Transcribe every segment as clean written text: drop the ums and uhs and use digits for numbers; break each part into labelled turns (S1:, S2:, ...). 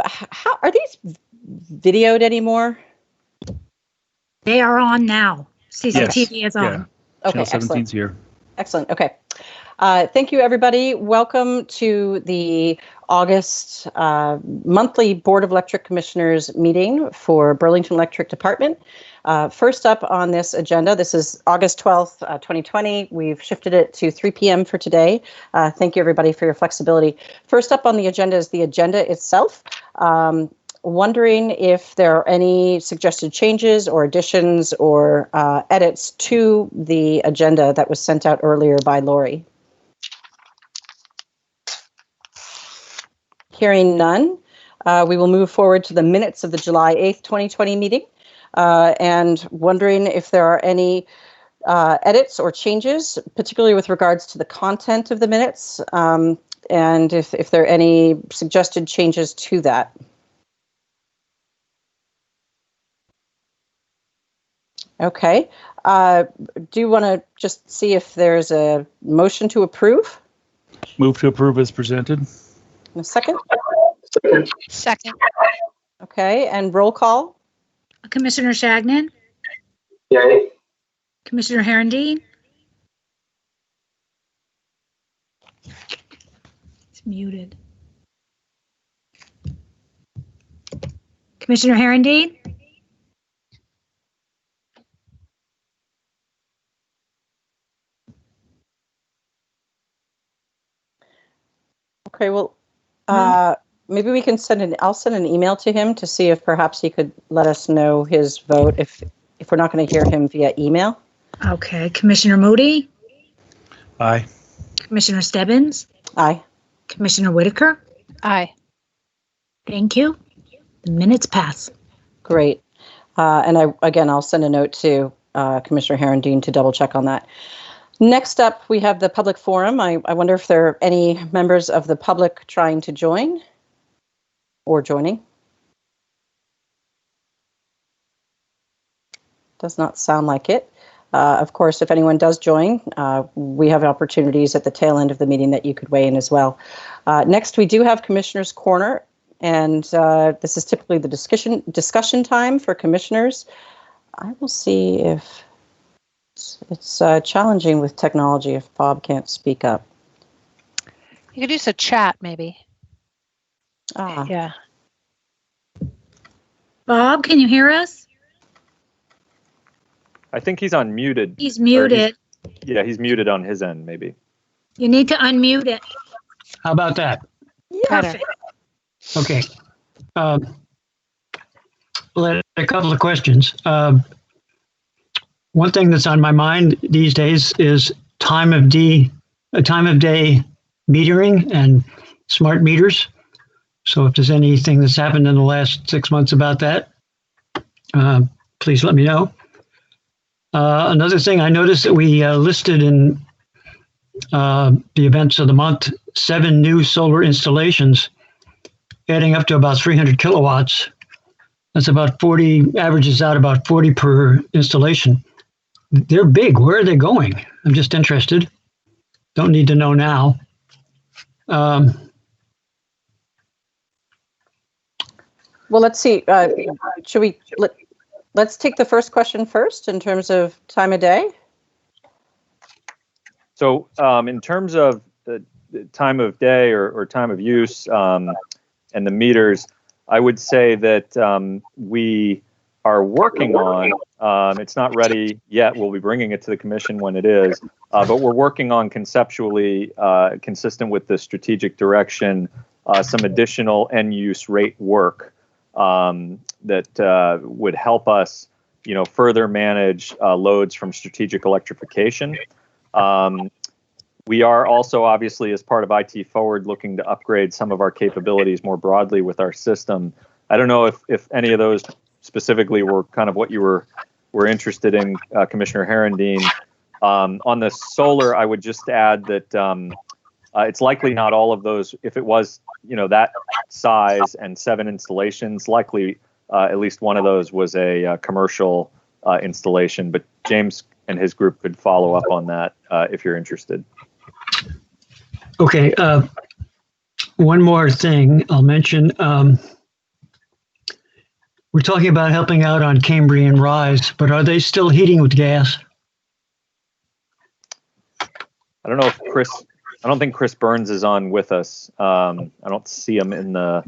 S1: how are these videoed anymore?
S2: They are on now. CCTV is on.
S3: Yeah.
S1: Okay,
S3: Channel 17's
S1: excellent.
S3: here.
S1: Excellent. Okay. Thank you, everybody. Welcome to the August monthly Board of Electric Commissioners meeting for Burlington Electric Department. First up on this agenda, this is August 12th, 2020. We've shifted it to 3 p.m. for today. Thank you, everybody, for your flexibility. First up on the agenda is the agenda itself. Wondering if there are any suggested changes or additions or edits to the agenda that was sent out earlier by Lori. Hearing none, we will move forward to the minutes of the July 8th, 2020 meeting, and wondering if there are any edits or changes, particularly with regards to the content of the minutes, and if there are any suggested changes to that. Okay. Do you want to just see if there's a motion to approve?
S3: Move to approve as presented.
S1: A second?
S4: Second.
S1: Okay, and roll call?
S2: Commissioner Shagnon?
S5: Yay.
S2: Commissioner Herendeen? It's muted. Commissioner Herendeen?
S1: Okay, well, maybe we can I'll send an email to him to see if perhaps he could let us know his vote if we're not going to hear him via email.
S2: Okay, Commissioner Moody?
S3: Aye.
S2: Commissioner Stebbins?
S1: Aye.
S2: Commissioner Whitaker?
S4: Aye.
S2: Thank you. The minutes pass.
S1: Great. And I'll send a note to Commissioner Herendeen to double check on that. Next up, we have the public forum. I wonder if there are any members of the public trying to join or joining. Does not sound like it. Of course, if anyone does join, we have opportunities at the tail end of the meeting that you could weigh in as well. Next, we do have Commissioner's Corner, and this is typically the discussion time for commissioners. I will see if it's challenging with technology if Bob can't speak up.
S4: You could use a chat, maybe. Yeah.
S2: Bob, can you hear us?
S6: I think he's unmuted.
S2: He's muted.
S6: He's muted on his end, maybe.
S2: You need to unmute it.
S7: How about that?
S2: Perfect.
S7: Okay. A couple of questions. One thing that's on my mind these days is time of day metering and smart meters. So if there's anything that's happened in the last 6 months about that, please let me know. Another thing, I noticed that we listed in the events of the month 7 new solar installations, adding up to about 300 kilowatts. That's about 40, averages out about 40 per installation. They're big. Where are they going? I'm just interested. Don't need to know now.
S1: Well, let's see. Let's take the first question first in terms of time of day.
S6: So in terms of the time of day or time of use and the meters, I would say that we are working on, it's not ready yet, we'll be bringing it to the commission when it is, but we're working on conceptually, consistent with the strategic direction, some additional end use rate work that would help us, further manage loads from strategic electrification. We are also, obviously, as part of IT Forward, looking to upgrade some of our capabilities more broadly with our system. I don't know if any of those specifically were kind of what you were interested in, Commissioner Herendeen. On the solar, I would just add that it's likely not all of those. If it was, that size and 7 installations, likely at least one of those was a commercial installation. But James and his group could follow up on that if you're interested.
S7: Okay. One more thing I'll mention. we're talking about helping out on Cambria and Rise, but are they still heating with gas?
S6: I don't know if I don't think Chris Burns is on with us. I don't see him in the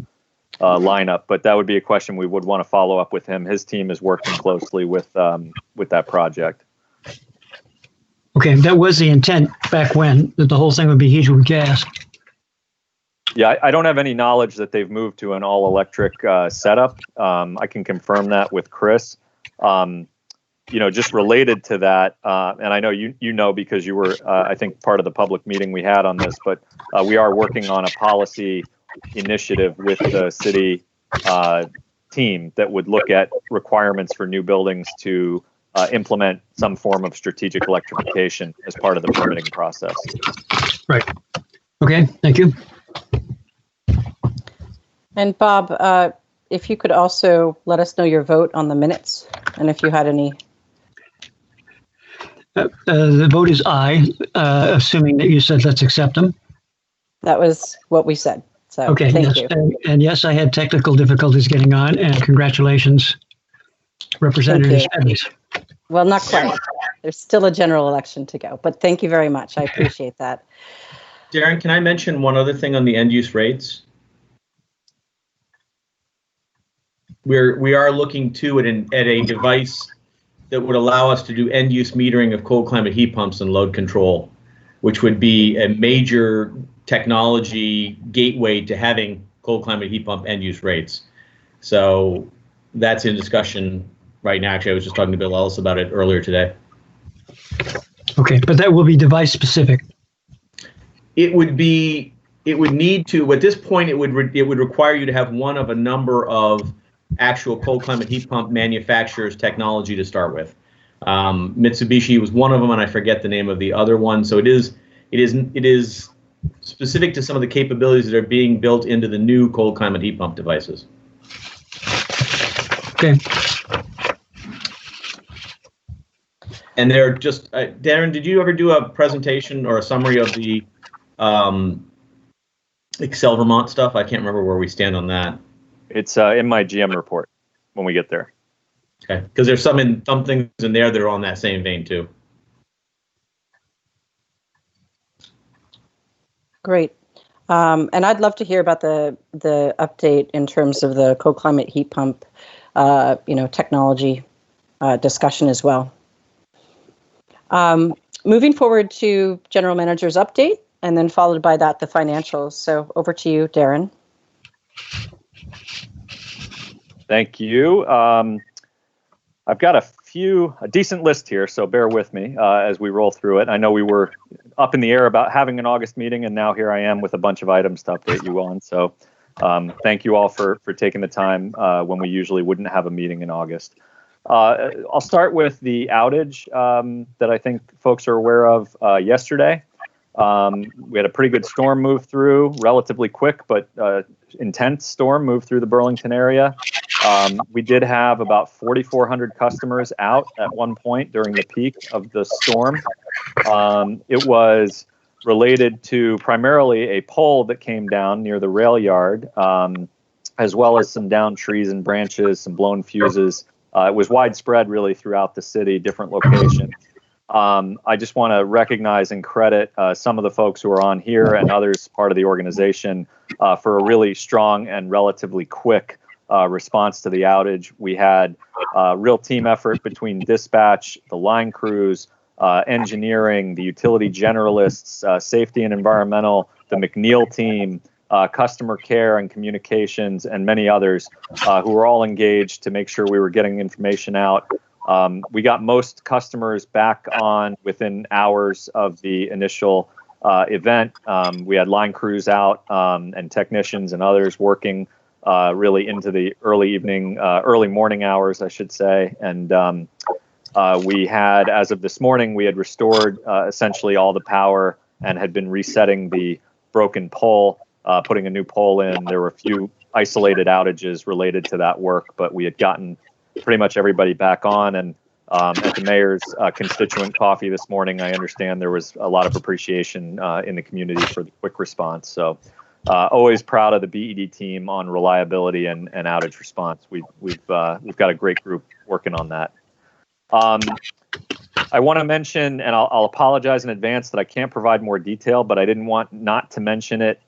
S6: lineup, but that would be a question we would want to follow up with him. His team is working closely with that project.
S7: Okay, that was the intent back when, that the whole thing would be heated with gas.
S6: Yeah, I don't have any knowledge that they've moved to an all-electric setup. I can confirm that with Chris. Just related to that, and I know you know because you were, I think, part of the public meeting we had on this, but we are working on a policy initiative with the city team that would look at requirements for new buildings to implement some form of strategic electrification as part of the permitting process.
S7: Right. Okay, thank you.
S1: And Bob, if you could also let us know your vote on the minutes, and if you had any.
S7: The vote is aye, assuming that you said let's accept them.
S1: That was what we said. So
S7: Okay,
S1: thank
S7: yes.
S1: you.
S7: And yes, I had technical difficulties getting on, and congratulations, Representative Edmonds.
S1: Well, not quite. There's still a general election to go, but thank you very much. I appreciate that.
S8: Darren, can I mention one other thing on the end use rates? We are looking too at a device that would allow us to do end use metering of cold climate heat pumps and load control, which would be a major technology gateway to having cold climate heat pump end use rates. So that's in discussion right now. Actually, I was just talking to Bill Ellis about it earlier today.
S7: Okay, but that will be device specific.
S8: It would need to, at this point, it would require you to have one of a number of actual cold climate heat pump manufacturers technology to start with. Mitsubishi was one of them, and I forget the name of the other one. So it is specific to some of the capabilities that are being built into the new cold climate heat pump devices.
S7: Okay.
S8: And they're just, Darren, did you ever do a presentation or a summary of the Excel Vermont stuff? I can't remember where we stand on that.
S6: It's in my GM report when we get there.
S8: Okay, because there's some things in there that are on that same vein too.
S1: Great. And I'd love to hear about the update in terms of the cold climate heat pump, technology discussion as well. Moving forward to general manager's update, and then followed by that, the financials. So over to you, Darren.
S6: Thank you. I've got a decent list here, so bear with me as we roll through it. I know we were up in the air about having an August meeting, and now here I am with a bunch of items to update you on. So thank you all for taking the time when we usually wouldn't have a meeting in August. I'll start with the outage that I think folks are aware of yesterday. We had a pretty good storm move through, relatively quick, but intense storm move through the Burlington area. We did have about 4,400 customers out at one point during the peak of the storm. It was related to primarily a pole that came down near the rail yard, as well as some downed trees and branches, some blown fuses. It was widespread really throughout the city, different locations. I just want to recognize and credit some of the folks who are on here and others part of the organization for a really strong and relatively quick response to the outage. We had a real team effort between dispatch, the line crews, engineering, the utility generalists, safety and environmental, the McNeil team, customer care and communications, and many others who were all engaged to make sure we were getting information out. We got most customers back on within hours of the initial event. We had line crews out and technicians and others working really into the early morning hours, I should say. And we had, as of this morning, we had restored essentially all the power and had been resetting the broken pole, putting a new pole in. There were a few isolated outages related to that work, but we had gotten pretty much everybody back on. And at the mayor's constituent coffee this morning, I understand there was a lot of appreciation in the community for the quick response. So always proud of the BED team on reliability and outage response. We've got a great group working on that. I want to mention, and I'll apologize in advance that I can't provide more detail, but I didn't want not to mention it.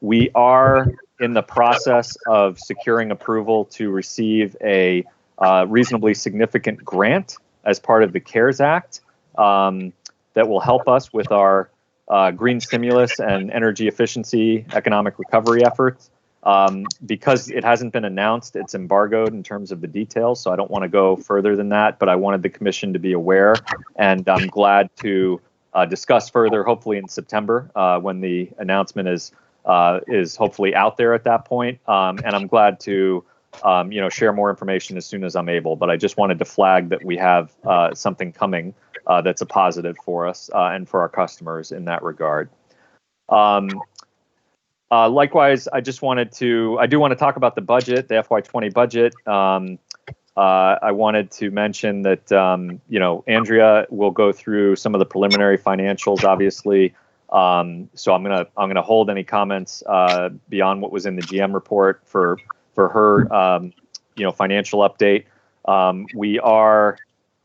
S6: We are in the process of securing approval to receive a reasonably significant grant as part of the CARES Act that will help us with our green stimulus and energy efficiency economic recovery efforts. Because it hasn't been announced, it's embargoed in terms of the details, so I don't want to go further than that, but I wanted the commission to be aware, and I'm glad to discuss further, hopefully in September, when the announcement is hopefully out there at that point, and I'm glad to share more information as soon as I'm able, but I just wanted to flag that we have something coming that's a positive for us and for our customers in that regard. Likewise, I do want to talk about the budget, the FY20 budget. I wanted to mention that, Andrea will go through some of the preliminary financials, obviously. So I'm gonna hold any comments beyond what was in the GM report for her, financial update. We are,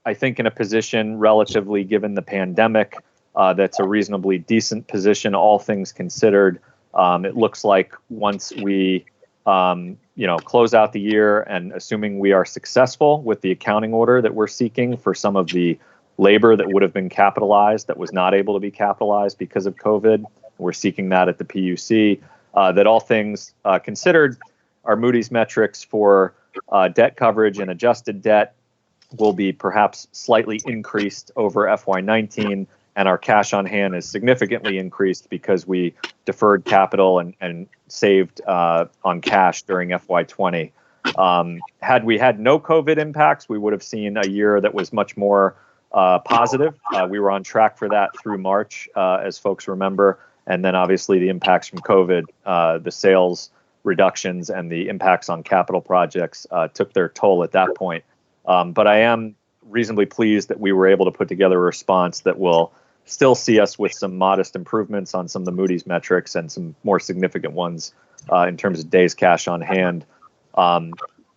S6: I think, in a position, relatively given the pandemic, that's a reasonably decent position, all things considered. It looks like once we, close out the year, and assuming we are successful with the accounting order that we're seeking for some of the labor that would have been capitalized that was not able to be capitalized because of COVID, we're seeking that at the PUC, that all things considered, our Moody's metrics for debt coverage and adjusted debt will be perhaps slightly increased over FY19. And our cash on hand is significantly increased because we deferred capital and saved on cash during FY20. Had we had no COVID impacts, we would have seen a year that was much more positive. We were on track for that through March, as folks remember. And then obviously the impacts from COVID, the sales reductions and the impacts on capital projects took their toll at that point. But I am reasonably pleased that we were able to put together a response that will still see us with some modest improvements on some of the Moody's metrics and some more significant ones in terms of days cash on hand.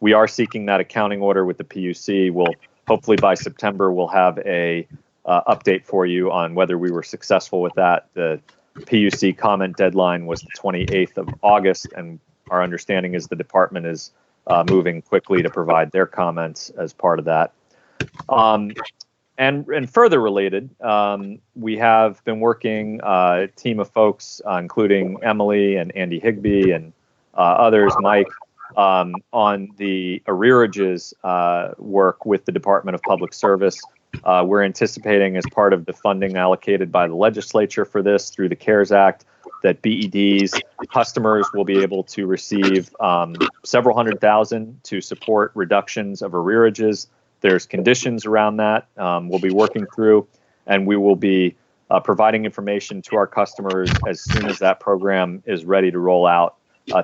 S6: We are seeking that accounting order with the PUC. We'll hopefully by September we'll have a update for you on whether we were successful with that. The PUC comment deadline was the 28th of August, and our understanding is the department is moving quickly to provide their comments as part of that. And further related, we have been working, a team of folks, including Emily and Andy Higbee and others, Mike, on the arrearages work with the Department of Public Service. We're anticipating, as part of the funding allocated by the legislature for this through the CARES Act, that BED's customers will be able to receive several $100,000 to support reductions of arrearages. There's conditions around that we'll be working through, and we will be providing information to our customers as soon as that program is ready to roll out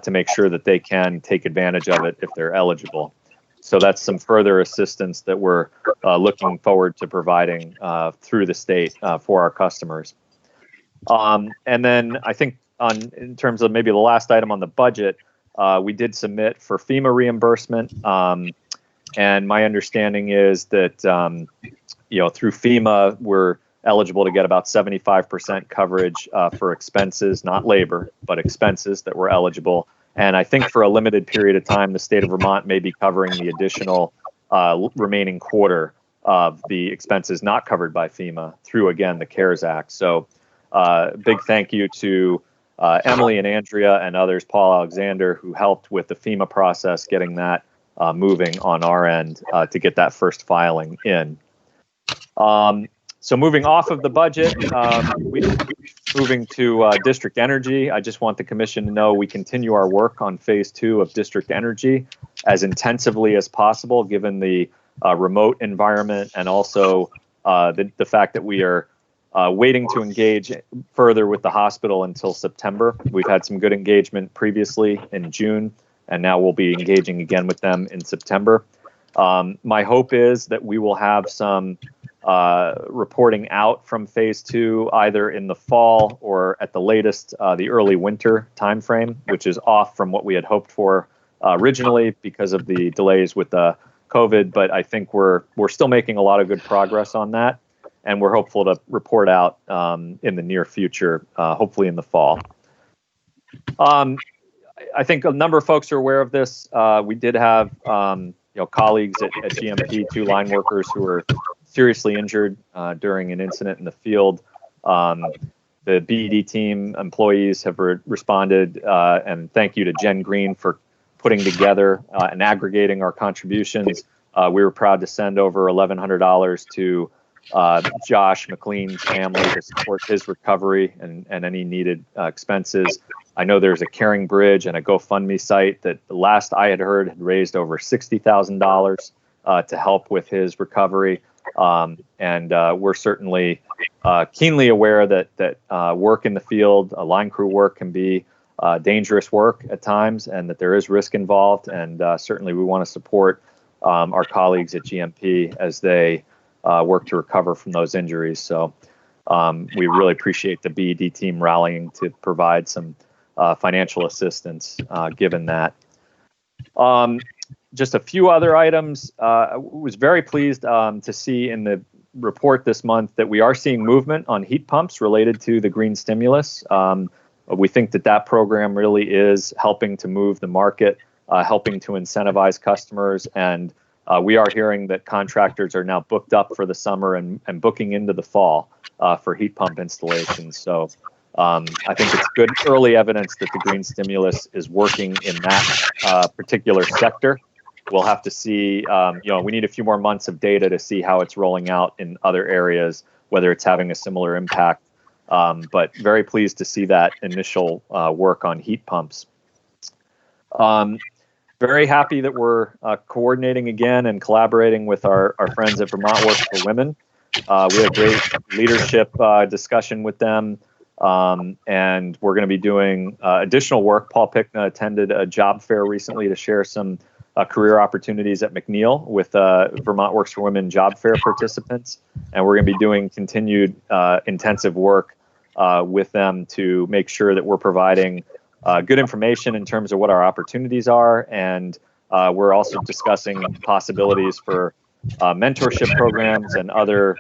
S6: to make sure that they can take advantage of it if they're eligible. So that's some further assistance that we're looking forward to providing through the state for our customers. And then I think in terms of maybe the last item on the budget, we did submit for FEMA reimbursement. And my understanding is that, through FEMA, we're eligible to get about 75% coverage for expenses, not labor, but expenses that were eligible. And I think for a limited period of time, the state of Vermont may be covering the additional remaining quarter of the expenses not covered by FEMA through, again, the CARES Act. So big thank you to Emily and Andrea and others, Paul Alexander, who helped with the FEMA process, getting that moving on our end to get that first filing in. So moving off of the budget, moving to district energy, I just want the commission to know we continue our work on phase 2 of district energy as intensively as possible, given the remote environment and also the fact that we are waiting to engage further with the hospital until September. We've had some good engagement previously in June, and now we'll be engaging again with them in September. My hope is that we will have some reporting out from phase 2 either in the fall or at the latest the early winter timeframe, which is off from what we had hoped for originally because of the delays with the COVID. But I think we're still making a lot of good progress on that, and we're hopeful to report out in the near future, hopefully in the fall. I think a number of folks are aware of this. We did have colleagues at GMP, 2 line workers who were seriously injured during an incident in the field. The BED team employees have responded, and thank you to Jen Green for putting together and aggregating our contributions. We were proud to send over $1,100 to Josh McLean's family to support his recovery and any needed expenses. I know there's a Caring Bridge and a GoFundMe site that the last I had heard had raised over $60,000 to help with his recovery. And we're certainly keenly aware that work in the field, line crew work, can be dangerous work at times, and that there is risk involved. And certainly we want to support our colleagues at GMP as they work to recover from those injuries. So we really appreciate the BED team rallying to provide some financial assistance given that. Just a few other items. I was very pleased to see in the report this month that we are seeing movement on heat pumps related to the green stimulus. We think that program really is helping to move the market, helping to incentivize customers, and we are hearing that contractors are now booked up for the summer and booking into the fall for heat pump installations. So I think it's good early evidence that the green stimulus is working in that particular sector. We'll have to see, we need a few more months of data to see how it's rolling out in other areas, whether it's having a similar impact. But very pleased to see that initial work on heat pumps. Very happy that we're coordinating again and collaborating with our friends at Vermont Works for Women. We had a great leadership discussion with them, and we're going to be doing additional work. Paul Pickna attended a job fair recently to share some career opportunities at McNeil with Vermont Works for Women job fair participants, and we're going to be doing continued intensive work with them to make sure that we're providing good information in terms of what our opportunities are, and we're also discussing possibilities for mentorship programs and other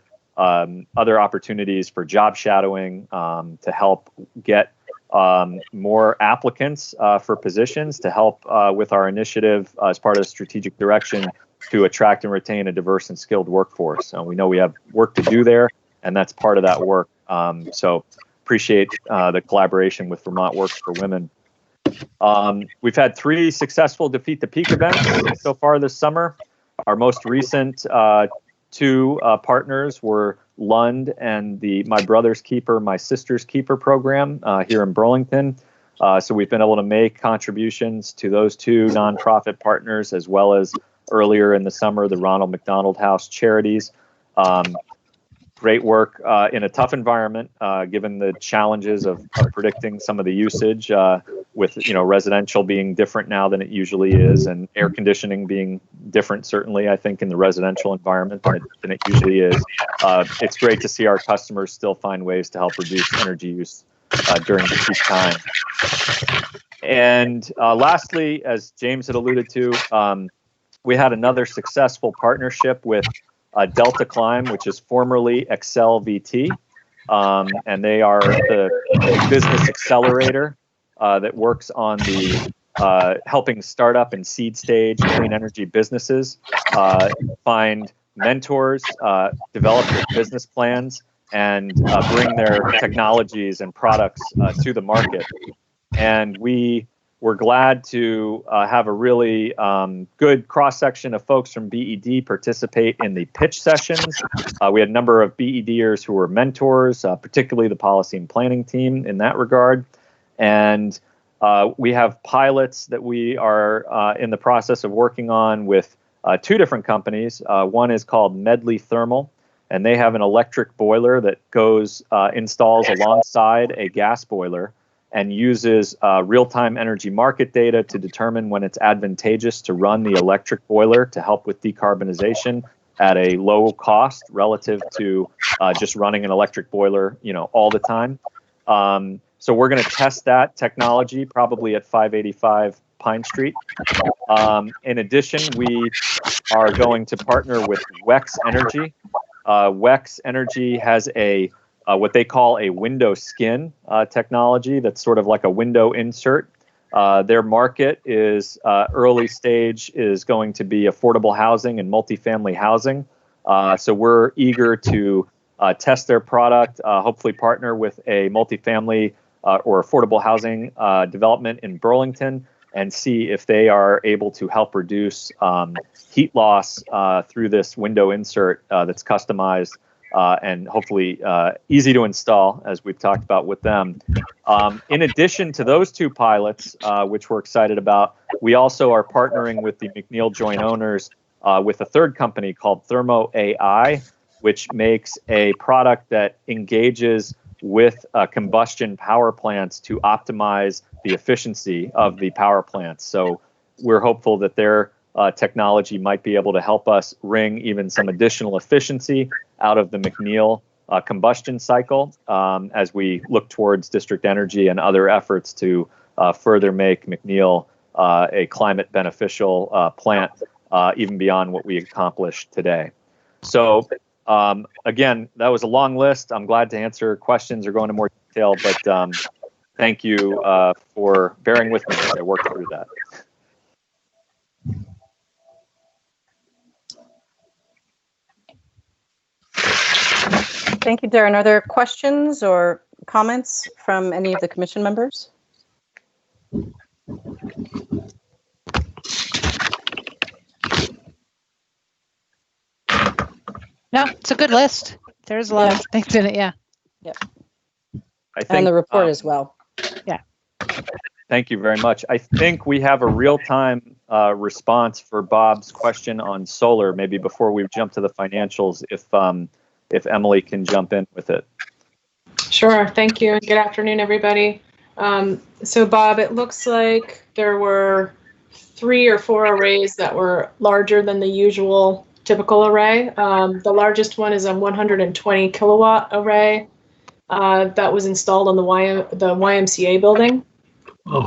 S6: opportunities for job shadowing to help get more applicants for positions, to help with our initiative as part of the strategic direction to attract and retain a diverse and skilled workforce. We know we have work to do there, and that's part of that work. So appreciate the collaboration with Vermont Works for Women. We've had 3 successful Defeat the Peak events so far this summer. Our most recent 2 partners were Lund and the My Brother's Keeper, My Sister's Keeper program here in Burlington. So we've been able to make contributions to those 2 nonprofit partners, as well as earlier in the summer, the Ronald McDonald House Charities. Great work in a tough environment, given the challenges of predicting some of the usage, with residential being different now than it usually is, and air conditioning being different, certainly, I think, in the residential environment than it usually is. It's great to see our customers still find ways to help reduce energy use during the peak time. And lastly, as James had alluded to, we had another successful partnership with Delta Climb, which is formerly Excel VT, and they are the business accelerator that works on the helping startup and seed stage clean energy businesses find mentors, develop their business plans, and bring their technologies and products to the market. And we're glad to have a really good cross-section of folks from BED participate in the pitch sessions. We had a number of BEDers who were mentors, particularly the policy and planning team in that regard. And we have pilots that we are in the process of working on with 2 different companies. One is called Medley Thermal, and they have an electric boiler that installs alongside a gas boiler and uses real-time energy market data to determine when it's advantageous to run the electric boiler to help with decarbonization. at a low cost relative to just running an electric boiler, all the time. So we're going to test that technology probably at 585 Pine Street. In addition, we are going to partner with Wex Energy. Wex Energy has a what they call a window skin technology that's sort of like a window insert. Their market is early stage is going to be affordable housing and multifamily housing. So we're eager to test their product, hopefully partner with a multifamily or affordable housing development in Burlington and see if they are able to help reduce heat loss through this window insert that's customized and hopefully easy to install, as we've talked about with them. In addition to those two pilots, which we're excited about, we also are partnering with the McNeil joint owners with a third company called Thermo AI, which makes a product that engages with combustion power plants to optimize the efficiency of the power plants. So we're hopeful that their technology might be able to help us wring even some additional efficiency out of the McNeil combustion cycle as we look towards district energy and other efforts to further make McNeil a climate beneficial plant even beyond what we accomplished today. So again, that was a long list. I'm glad to answer questions or go into more detail, but thank you for bearing with me as I worked through that.
S1: Thank you, Darren. Are there questions or comments from any of the commission members?
S4: No, it's a good list. There's a lot of things in it. Yeah.
S1: Yeah.
S6: I think,
S1: and the report as well.
S4: Yeah.
S6: Thank you very much. I think we have a real-time response for Bob's question on solar, maybe before we jump to the financials, if Emily can jump in with it.
S9: Sure. Thank you. Good afternoon, everybody. So, Bob, it looks like there were 3 or 4 arrays that were larger than the usual typical array. The largest one is a 120 kilowatt array that was installed on the YMCA building.
S7: Oh.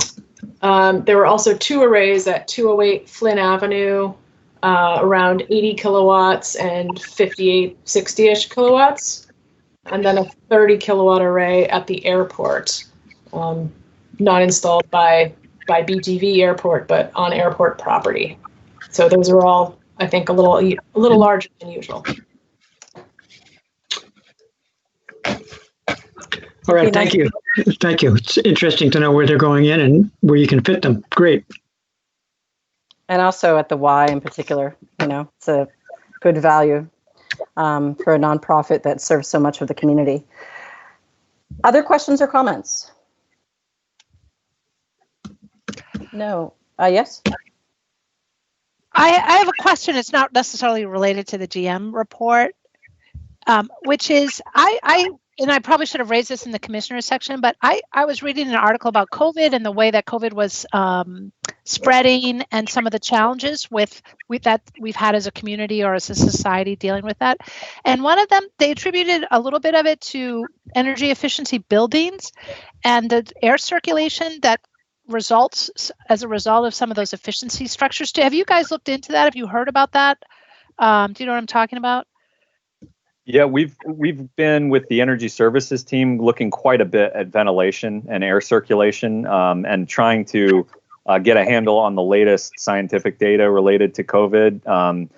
S9: There were also 2 arrays at 208 Flynn Avenue, around 80 kilowatts and 58, 60-ish kilowatts. And then a 30 kilowatt array at the airport, not installed by BTV Airport, but on airport property. So those are all, I think, a little larger than usual.
S7: All right, thank you. Thank you. It's interesting to know where they're going in and where you can fit them. Great.
S1: And also at the Y in particular, it's a good value for a nonprofit that serves so much of the community. Other questions or comments? No. Yes?
S4: I have a question. It's not necessarily related to the GM report, which is and I probably should have raised this in the commissioners section, but I was reading an article about COVID and the way that COVID was spreading and some of the challenges with that we've had as a community or as a society dealing with that. And one of them, they attributed a little bit of it to energy efficiency buildings and the air circulation that results as a result of some of those efficiency structures. Have you guys looked into that? Have you heard about that? Do you know what I'm talking about?
S6: Yeah, we've been with the energy services team looking quite a bit at ventilation and air circulation and trying to get a handle on the latest scientific data related to COVID,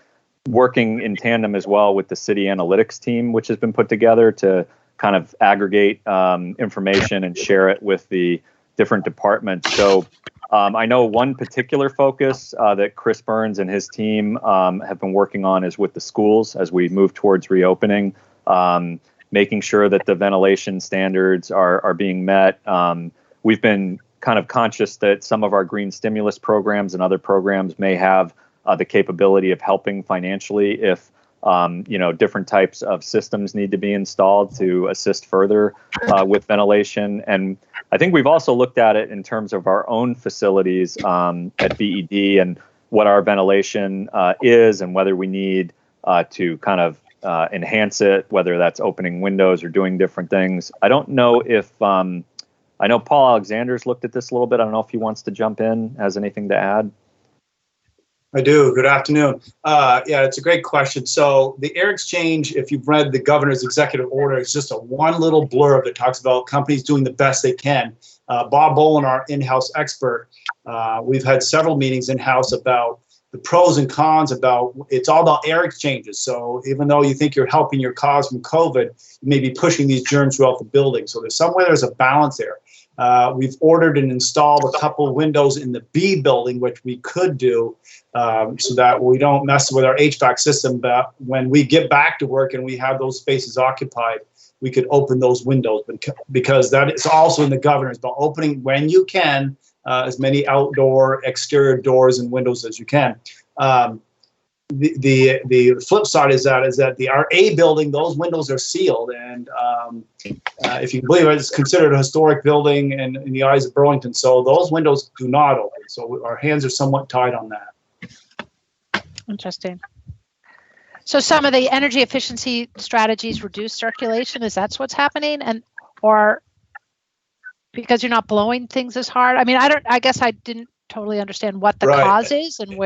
S6: working in tandem as well with the city analytics team, which has been put together to kind of aggregate information and share it with the different departments. So I know one particular focus that Chris Burns and his team have been working on is with the schools as we move towards reopening, making sure that the ventilation standards are being met. We've been kind of conscious that some of our green stimulus programs and other programs may have the capability of helping financially if different types of systems need to be installed to assist further with ventilation. And I think we've also looked at it in terms of our own facilities at BED and what our ventilation is and whether we need to kind of enhance it, whether that's opening windows or doing different things. I don't know if, I know Paul Alexander's looked at this a little bit. I don't know if he wants to jump in, has anything to add.
S10: I do. Good afternoon. Yeah, it's a great question. So the air exchange, if you've read the governor's executive order, it's just a one little blurb that talks about companies doing the best they can. Bob Bolin, our in-house expert, we've had several meetings in-house about the pros and cons about, it's all about air exchanges. So even though you think you're helping your cause from COVID, you may be pushing these germs throughout the building. So there's a balance there. We've ordered and installed a couple of windows in the B building, which we could do so that we don't mess with our HVAC system. But when we get back to work and we have those spaces occupied, we could open those windows, because that is also in the governor's, but opening when you can as many outdoor exterior doors and windows as you can. The flip side is that our A building, those windows are sealed, and if you can believe it, it's considered a historic building in the eyes of Burlington. So those windows do not open. So our hands are somewhat tied on that.
S4: Interesting. So some of the energy efficiency strategies reduce circulation. Is that what's happening? Or because you're not blowing things as hard? I mean, I guess I didn't totally understand what the cause is and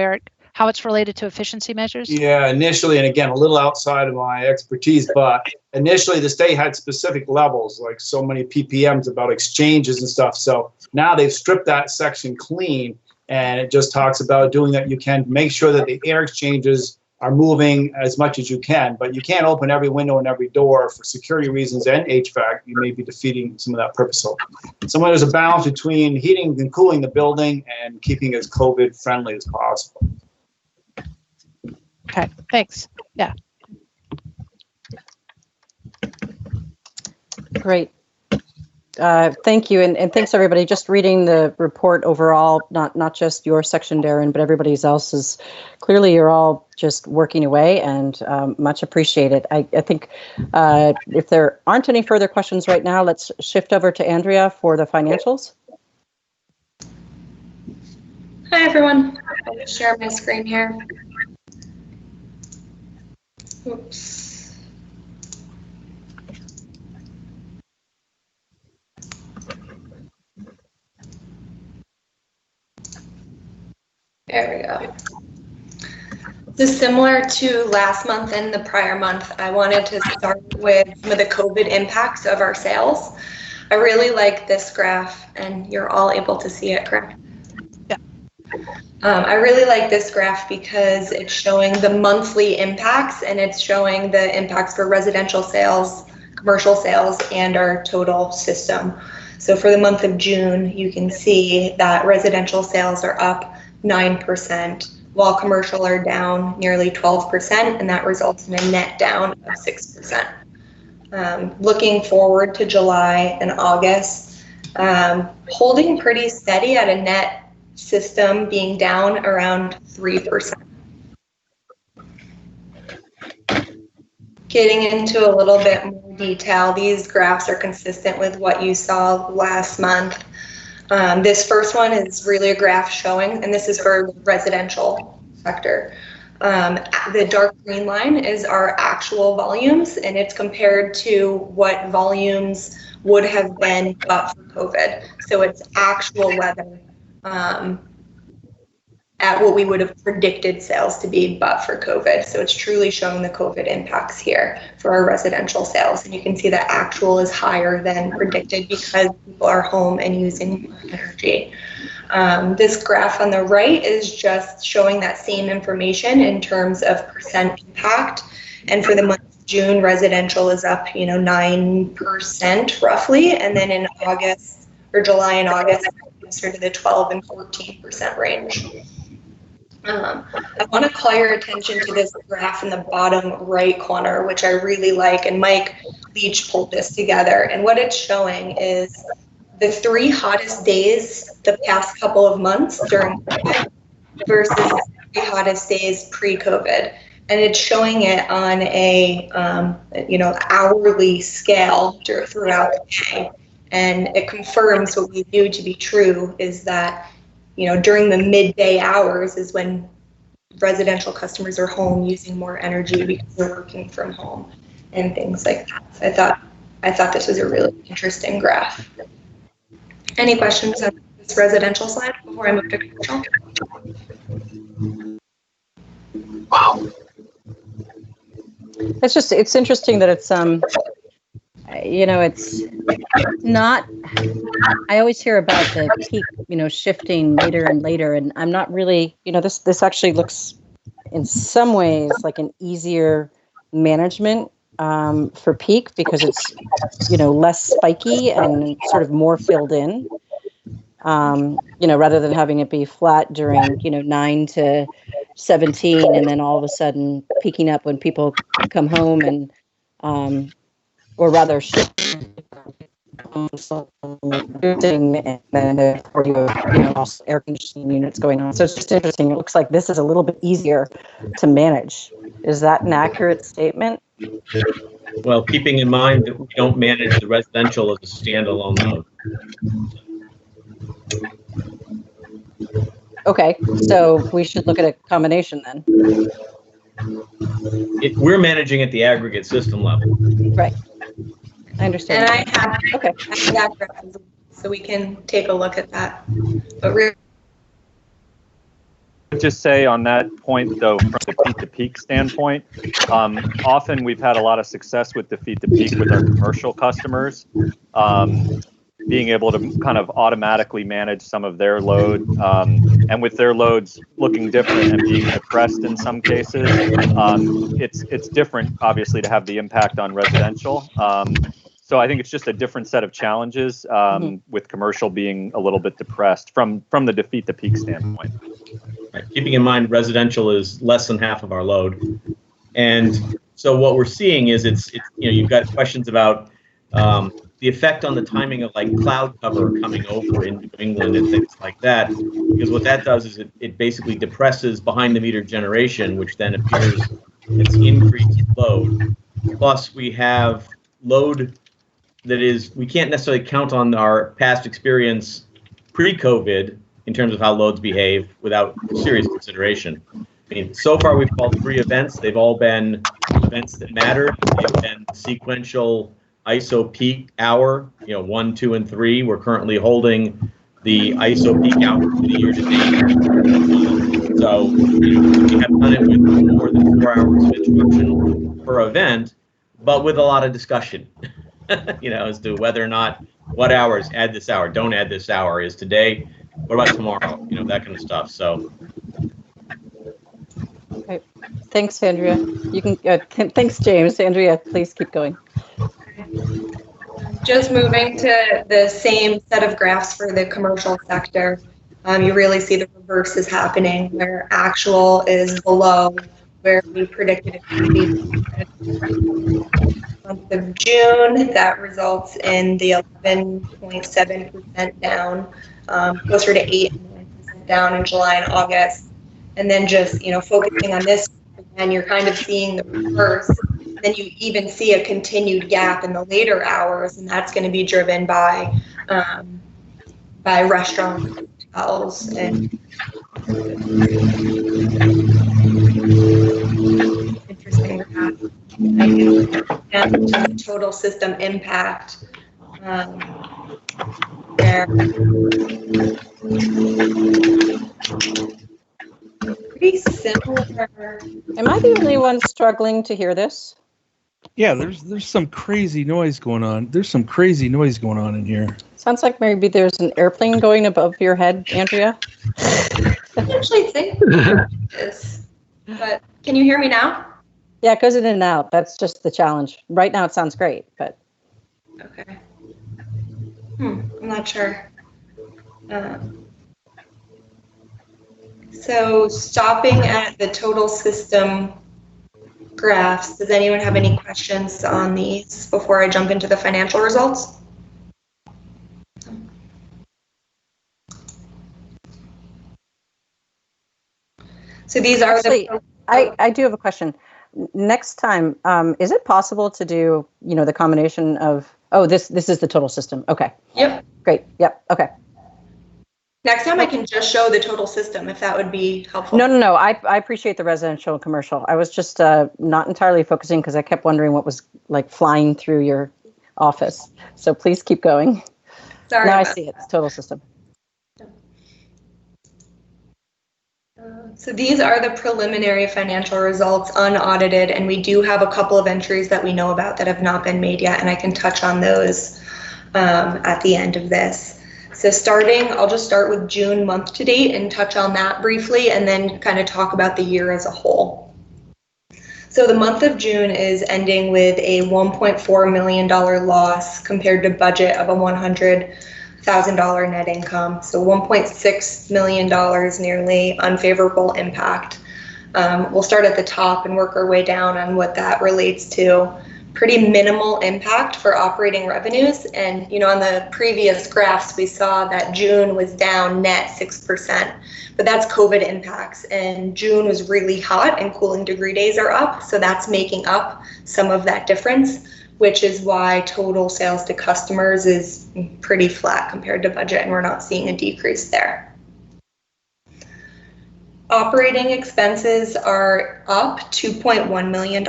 S4: how it's related to efficiency measures.
S10: Yeah, initially, and again, a little outside of my expertise, but initially the state had specific levels, like so many ppms about exchanges and stuff. So now they've stripped that section clean, and it just talks about doing that. You can make sure that the air exchanges are moving as much as you can, but you can't open every window and every door for security reasons and HVAC. You may be defeating some of that purpose. So somewhere there's a balance between heating and cooling the building and keeping it as COVID friendly as possible.
S4: Okay, thanks. Yeah.
S1: Great. Thank you, and thanks everybody. Just reading the report overall, not just your section, Darren, but everybody else's. Clearly, you're all just working away, and much appreciated. I think if there aren't any further questions right now, let's shift over to Andrea for the financials.
S11: Hi everyone. I'll share my screen here. Oops. There we go. So similar to last month and the prior month, I wanted to start with some of the COVID impacts of our sales. I really like this graph, and you're all able to see it, correct?
S4: Yeah.
S11: I really like this graph because it's showing the monthly impacts, and it's showing the impacts for residential sales, commercial sales, and our total system. So for the month of June, you can see that residential sales are up 9%, while commercial are down nearly 12%, and that results in a net down of 6%. Looking forward to July and August, holding pretty steady at a net system being down around 3%. Getting into a little bit more detail, these graphs are consistent with what you saw last month. This first one is really a graph showing, and this is for the residential sector. The dark green line is our actual volumes, and it's compared to what volumes would have been but for COVID. So it's actual weather at what we would have predicted sales to be but for COVID. So it's truly showing the COVID impacts here for our residential sales. And you can see that actual is higher than predicted because people are home and using more energy. This graph on the right is just showing that same information in terms of percent impact. And for the month of June, residential is up, 9% roughly. And then in August, or July and August, closer to the 12 and 14% range. I want to call your attention to this graph in the bottom right corner, which I really like, and Mike Leach pulled this together. And what it's showing is the 3 hottest days the past couple of months during COVID versus the 3 hottest days pre-COVID. And it's showing it on a hourly scale throughout the day. And it confirms what we knew to be true is that during the midday hours is when residential customers are home using more energy because they're working from home and things like that. So I thought this was a really interesting graph. Any questions on this residential slide before I move to commercial?
S10: Wow.
S1: It's interesting that it's it's not, I always hear about the peak, shifting later and later, and I'm not really, this actually looks in some ways like an easier management for peak, because it's, less spiky and sort of more filled in, rather than having it be flat during, 9 to 17 and then all of a sudden peaking up when people come home and, or rather shifting and then also air conditioning units going on. So it's just interesting. It looks like this is a little bit easier to manage. Is that an accurate statement?
S8: Well, keeping in mind that we don't manage the residential as a standalone load.
S1: Okay, so we should look at a combination then.
S8: We're managing at the aggregate system level.
S1: Right. I understand.
S11: And I have that graph, so we can take a look at that. But
S6: Just say on that point, though, from the peak-to-peak standpoint, often we've had a lot of success with the peak-to-peak with our commercial customers, being able to kind of automatically manage some of their load, and with their loads looking different and being depressed in some cases, it's different, obviously, to have the impact on residential. So I think it's just a different set of challenges with commercial being a little bit depressed from the peak standpoint.
S8: Right. Keeping in mind residential is less than half of our load, and so what we're seeing is it's you've got questions about the effect on the timing of like cloud cover coming over in New England and things like that, because what that does is it basically depresses behind the meter generation, which then appears as increased load. Plus we have load that is, we can't necessarily count on our past experience pre-COVID in terms of how loads behave without serious consideration. I mean, so far we've called 3 events. They've all been events that matter. They've been sequential ISO peak hour, 1, 2, and 3. We're currently holding the ISO peak hour for the year to date. So we have done it with more than 4 hours of interruption per event, but with a lot of discussion. As to whether or not, what hours, add this hour, don't add this hour, is today, what about tomorrow, that kind of stuff. So.
S1: Okay. Thanks, Andrea. You can, thanks, James. Andrea, please keep going.
S11: just moving to the same set of graphs for the commercial sector, you really see the reverse is happening, where actual is below where we predicted it to be. Month of June, that results in the 11.7% down, closer to 8% down in July and August. And then just, focusing on this, and you're kind of seeing the reverse. Then you even see a continued gap in the later hours, and that's going to be driven by restaurants, hotels, and interesting graph. And the total system impact there. Pretty similar.
S1: Am I the only one struggling to hear this?
S3: Yeah, there's some crazy noise going on. There's some crazy noise going on in here.
S1: Sounds like maybe there's an airplane going above your head, Andrea.
S11: I actually think it is. But can you hear me now?
S1: Yeah, it goes in and out. That's just the challenge. Right now it sounds great, but.
S11: Okay. I'm not sure. So stopping at the total system graphs, does anyone have any questions on these before I jump into the financial results? So these are
S1: Actually, I do have a question. Next time, is it possible to do, the combination of, this is the total system. Okay.
S11: Yep.
S1: Great. Yep. Okay.
S11: Next time I can just show the total system if that would be helpful.
S1: No. I appreciate the residential and commercial. I was just not entirely focusing because I kept wondering what was like flying through your office. So please keep going.
S11: Sorry.
S1: Now I see it. It's total system.
S11: So these are the preliminary financial results, unaudited, and we do have a couple of entries that we know about that have not been made yet, and I can touch on those at the end of this. So I'll just start with June month to date and touch on that briefly, and then kind of talk about the year as a whole. So the month of June is ending with a $1.4 million loss compared to budget of a $100,000 net income. So $1.6 million nearly unfavorable impact. We'll start at the top and work our way down on what that relates to. Pretty minimal impact for operating revenues. And, on the previous graphs, we saw that June was down net 6%, but that's COVID impacts. And June was really hot and cooling degree days are up. So that's making up some of that difference, which is why total sales to customers is pretty flat compared to budget, and we're not seeing a decrease there. Operating expenses are up $2.1 million.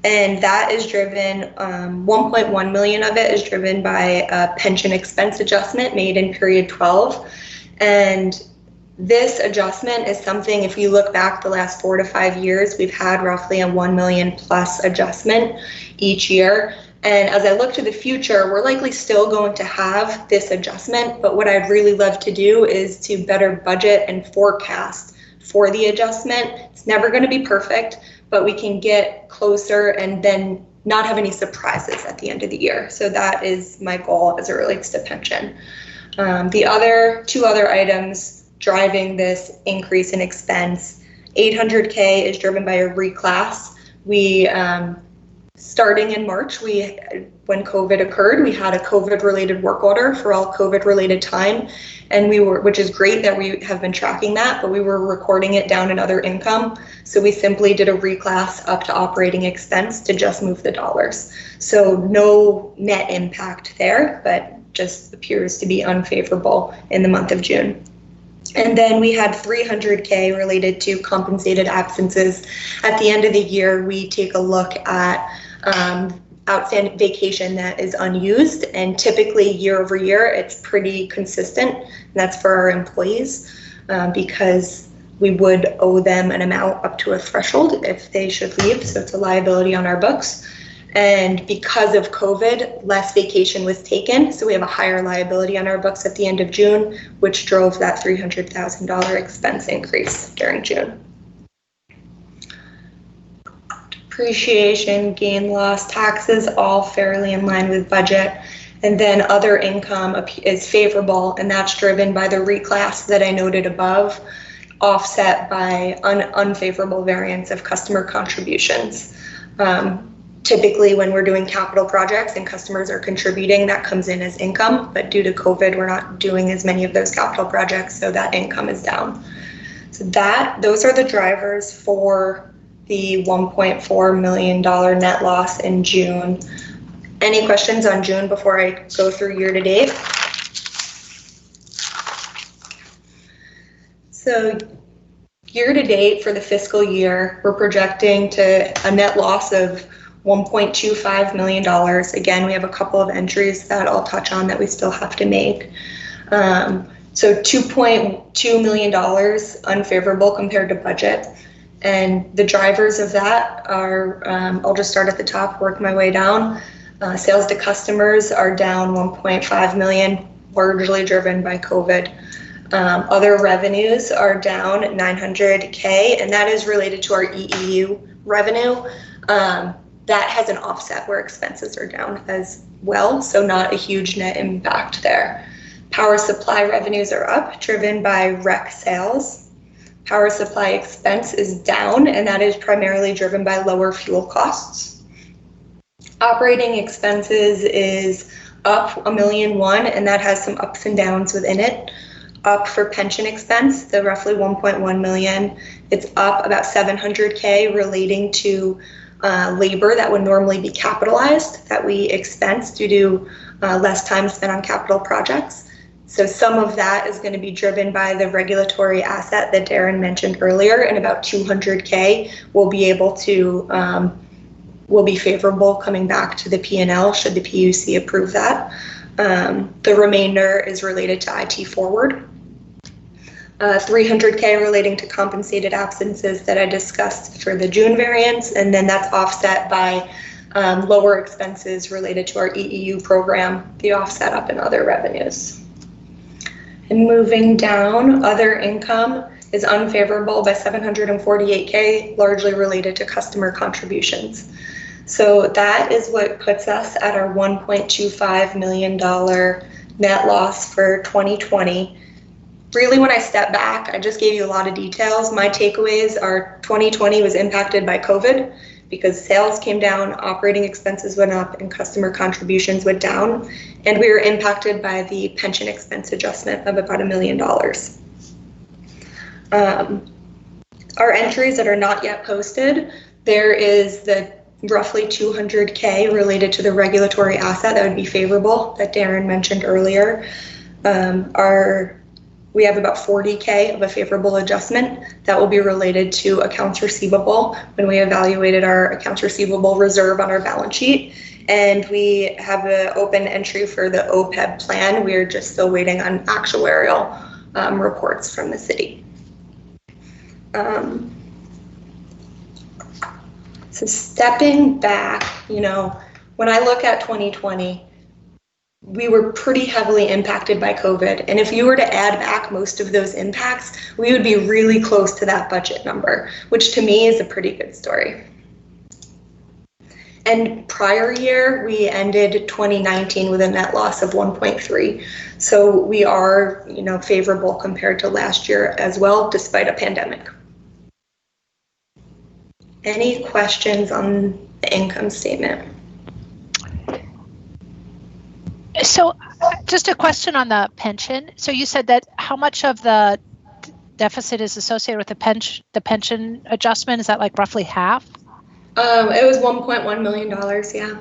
S11: And that is driven, 1.1 million of it is driven by a pension expense adjustment made in period 12. And this adjustment is something, if you look back the last 4 to 5 years, we've had roughly a 1 million plus adjustment each year. And as I look to the future, we're likely still going to have this adjustment, but what I'd really love to do is to better budget and forecast for the adjustment. It's never going to be perfect, but we can get closer and then not have any surprises at the end of the year. So that is my goal as it relates to pension. The two other items driving this increase in expense, $800K is driven by a reclass. We, starting in March, when COVID occurred, we had a COVID-related work order for all COVID-related time, and which is great that we have been tracking that, but we were recording it down in other income. So we simply did a reclass up to operating expense to just move the dollars. So no net impact there, but just appears to be unfavorable in the month of June. And then we had $300K related to compensated absences. At the end of the year, we take a look at outstanding vacation that is unused, and typically year over year it's pretty consistent, and that's for our employees because we would owe them an amount up to a threshold if they should leave, so it's a liability on our books. And because of COVID, less vacation was taken, so we have a higher liability on our books at the end of June, which drove that $300,000 expense increase during June. Depreciation, gain, loss, taxes, all fairly in line with budget. And then other income is favorable, and that's driven by the reclass that I noted above, offset by unfavorable variance of customer contributions. Typically, when we're doing capital projects and customers are contributing, that comes in as income, but due to COVID, we're not doing as many of those capital projects, so that income is down. So those are the drivers for the $1.4 million net loss in June. Any questions on June before I go through year to date? So year to date for the fiscal year, we're projecting to a net loss of $1.25 million. Again, we have a couple of entries that I'll touch on that we still have to make. So $2.2 million unfavorable compared to budget. And the drivers of that are, I'll just start at the top, work my way down. Sales to customers are down 1.5 million, largely driven by COVID. Other revenues are down 900K, and that is related to our EEU revenue. That has an offset where expenses are down as well, so not a huge net impact there. Power supply revenues are up, driven by rec sales. Power supply expense is down, and that is primarily driven by lower fuel costs. Operating expenses is up $1.1 million, and that has some ups and downs within it. Up for pension expense, the roughly 1.1 million. It's up about 700K relating to labor that would normally be capitalized that we expense due to less time spent on capital projects. So some of that is going to be driven by the regulatory asset that Darren mentioned earlier, and about 200K will be able to will be favorable coming back to the P&L should the PUC approve that. The remainder is related to IT Forward. 300K relating to compensated absences that I discussed for the June variance, and then that's offset by lower expenses related to our EEU program, the offset up in other revenues. And moving down, other income is unfavorable by 748K, largely related to customer contributions. So that is what puts us at our $1.25 million net loss for 2020. Really, when I step back, I just gave you a lot of details. My takeaways are 2020 was impacted by COVID because sales came down, operating expenses went up, and customer contributions went down. And we were impacted by the pension expense adjustment of about $1 million. Our entries that are not yet posted, there is the roughly 200K related to the regulatory asset that would be favorable that Darren mentioned earlier. We have about 40K of a favorable adjustment that will be related to accounts receivable when we evaluated our accounts receivable reserve on our balance sheet. And we have an open entry for the OPEB plan. We're just still waiting on actuarial reports from the city. So stepping back, when I look at 2020, we were pretty heavily impacted by COVID. And if you were to add back most of those impacts, we would be really close to that budget number, which to me is a pretty good story. And prior year, we ended 2019 with a net loss of 1.3. So we are, favorable compared to last year as well, despite a pandemic. Any questions on the income statement?
S4: So just a question on the pension. So you said that how much of the deficit is associated with the pension adjustment? Is that like roughly half?
S11: It was $1.1 million, yeah.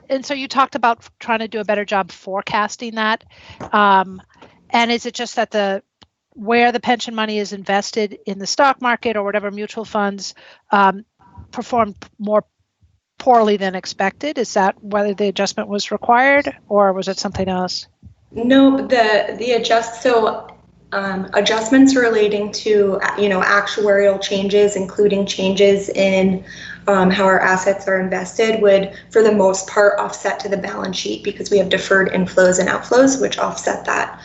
S4: And so you talked about trying to do a better job forecasting that. And is it just that where the pension money is invested in the stock market or whatever mutual funds performed more poorly than expected? Is that whether the adjustment was required, or was it something else?
S11: No, adjustments relating to actuarial changes, including changes in how our assets are invested, would for the most part offset to the balance sheet because we have deferred inflows and outflows, which offset that.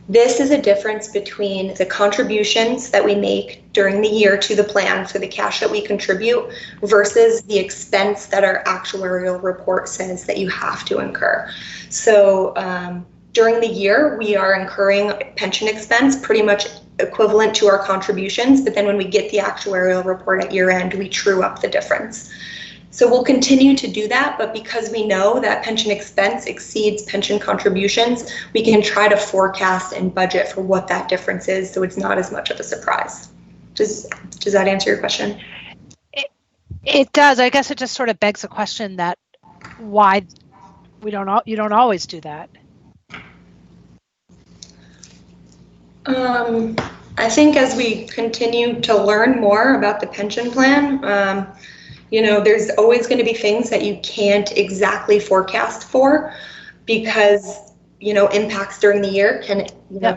S11: This is a difference between the contributions that we make during the year to the plan, so the cash that we contribute, versus the expense that our actuarial report says that you have to incur. So during the year, we are incurring pension expense pretty much equivalent to our contributions, but then when we get the actuarial report at year end, we true up the difference. So we'll continue to do that, but because we know that pension expense exceeds pension contributions, we can try to forecast and budget for what that difference is, so it's not as much of a surprise. Does that answer your question?
S4: It does. I guess it just sort of begs the question that why you don't always do that.
S11: I think as we continue to learn more about the pension plan, there's always going to be things that you can't exactly forecast for because, impacts during the year can,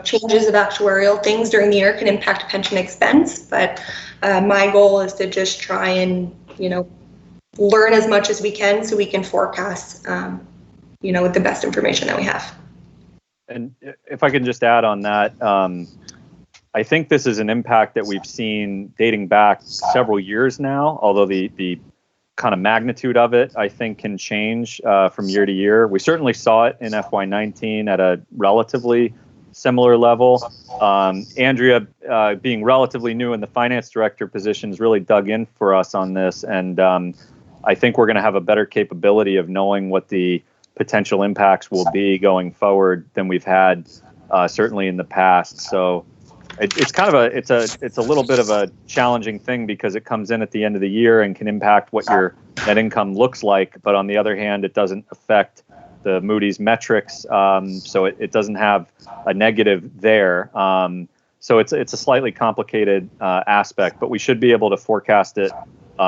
S11: changes of actuarial things during the year can impact pension expense. But my goal is to just try and, learn as much as we can so we can forecast, with the best information that we have.
S6: And if I can just add on that, I think this is an impact that we've seen dating back several years now, although the kind of magnitude of it, I think, can change from year to year. We certainly saw it in FY19 at a relatively similar level. Andrea, being relatively new in the finance director position, has really dug in for us on this. And I think we're going to have a better capability of knowing what the potential impacts will be going forward than we've had certainly in the past. So it's kind of it's a little bit of a challenging thing because it comes in at the end of the year and can impact what your net income looks like. But on the other hand, it doesn't affect the Moody's metrics, so it doesn't have a negative there. So it's a slightly complicated aspect, but we should be able to forecast it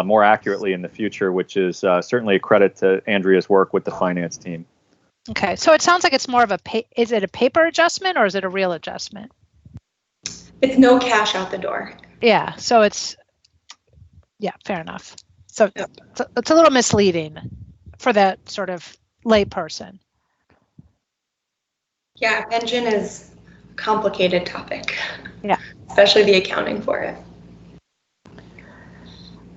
S6: more accurately in the future, which is certainly a credit to Andrea's work with the finance team.
S4: Okay, so it sounds like it's more of is it a paper adjustment or is it a real adjustment?
S11: It's no cash out the door.
S4: Yeah, so yeah, fair enough. So it's a little misleading for that sort of lay person.
S11: Yeah, pension is a complicated topic.
S4: Yeah.
S11: Especially the accounting for it.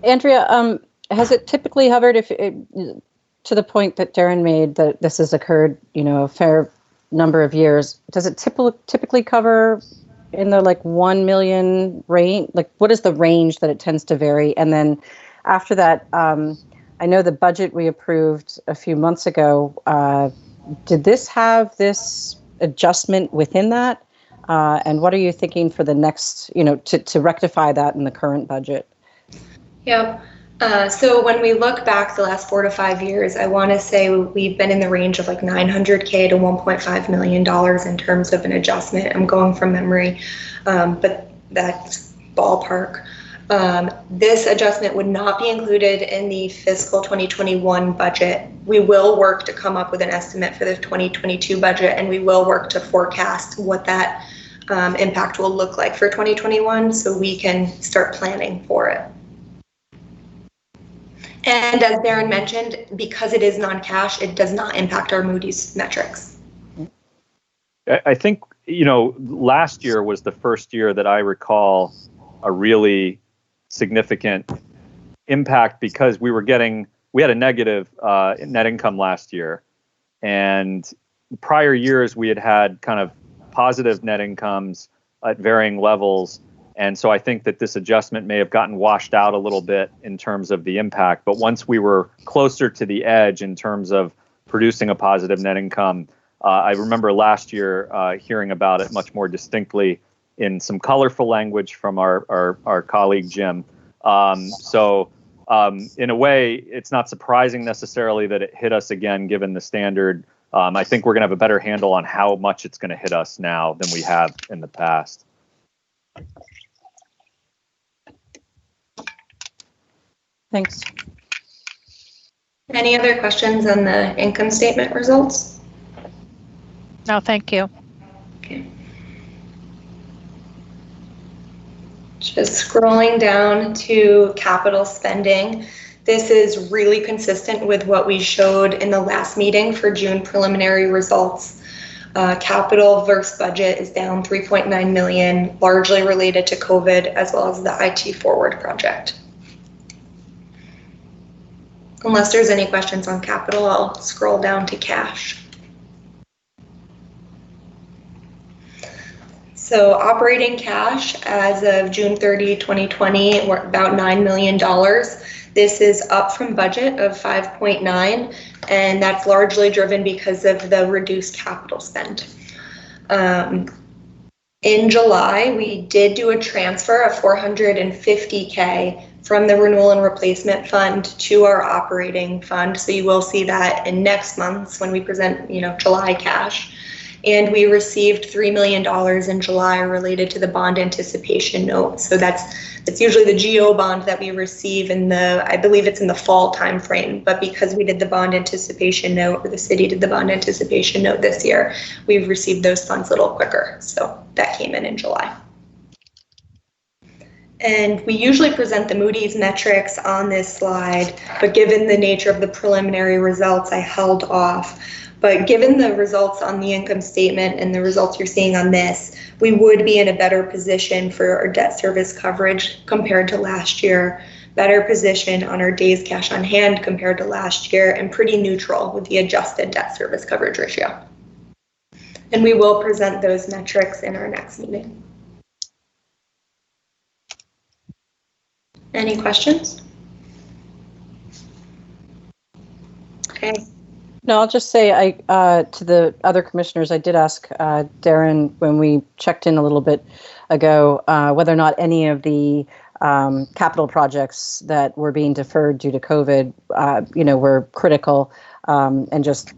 S1: Andrea, has it typically hovered to the point that Darren made that this has occurred, a fair number of years? Does it typically cover in the 1 million range? What is the range that it tends to vary? And then after that, I know the budget we approved a few months ago, did this have this adjustment within that? And what are you thinking for the next, to rectify that in the current budget?
S11: Yep. So when we look back the last 4 to 5 years, I want to say we've been in the range of $900K to $1.5 million in terms of an adjustment. I'm going from memory, but that's ballpark. This adjustment would not be included in the fiscal 2021 budget. We will work to come up with an estimate for the 2022 budget, and we will work to forecast what that impact will look like for 2021 so we can start planning for it. And as Darren mentioned, because it is non-cash, it does not impact our Moody's metrics.
S6: I think, last year was the first year that I recall a really significant impact because we had a negative net income last year. And prior years, we had kind of positive net incomes at varying levels. And so I think that this adjustment may have gotten washed out a little bit in terms of the impact. But once we were closer to the edge in terms of producing a positive net income, I remember last year hearing about it much more distinctly in some colorful language from our colleague, Jim. So in a way, it's not surprising necessarily that it hit us again, given the standard. I think we're going to have a better handle on how much it's going to hit us now than we have in the past.
S1: Thanks.
S11: Any other questions on the income statement results?
S4: No, thank you.
S11: Okay. Just scrolling down to capital spending. This is really consistent with what we showed in the last meeting for June preliminary results. Capital versus budget is down 3.9 million, largely related to COVID as well as the IT Forward project. Unless there's any questions on capital, I'll scroll down to cash. So operating cash as of June 30, 2020, we're about $9 million. This is up from budget of 5.9, and that's largely driven because of the reduced capital spend. In July, we did do a transfer of $450K from the renewal and replacement fund to our operating fund. So you will see that in next month's when we present, July cash. And we received $3 million in July related to the bond anticipation note. So that's usually the GO bond that we receive I believe it's in the fall timeframe. But because we did the bond anticipation note, or the city did the bond anticipation note this year, we've received those funds a little quicker. So that came in July. And we usually present the Moody's metrics on this slide, but given the nature of the preliminary results, I held off. But given the results on the income statement and the results you're seeing on this, we would be in a better position for our debt service coverage compared to last year, better position on our days cash on hand compared to last year, and pretty neutral with the adjusted debt service coverage ratio. And we will present those metrics in our next meeting. Any questions? Okay.
S1: No, I'll just say to the other commissioners, I did ask Darren when we checked in a little bit ago whether or not any of the capital projects that were being deferred due to COVID, were critical. And just,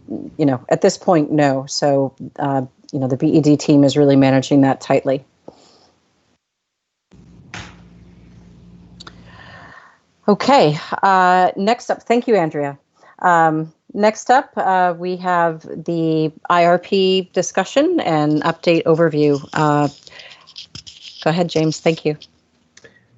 S1: at this point, no. So, the BED team is really managing that tightly. Okay, next up, thank you, Andrea. Next up, we have the IRP discussion and update overview. Go ahead, James, thank you.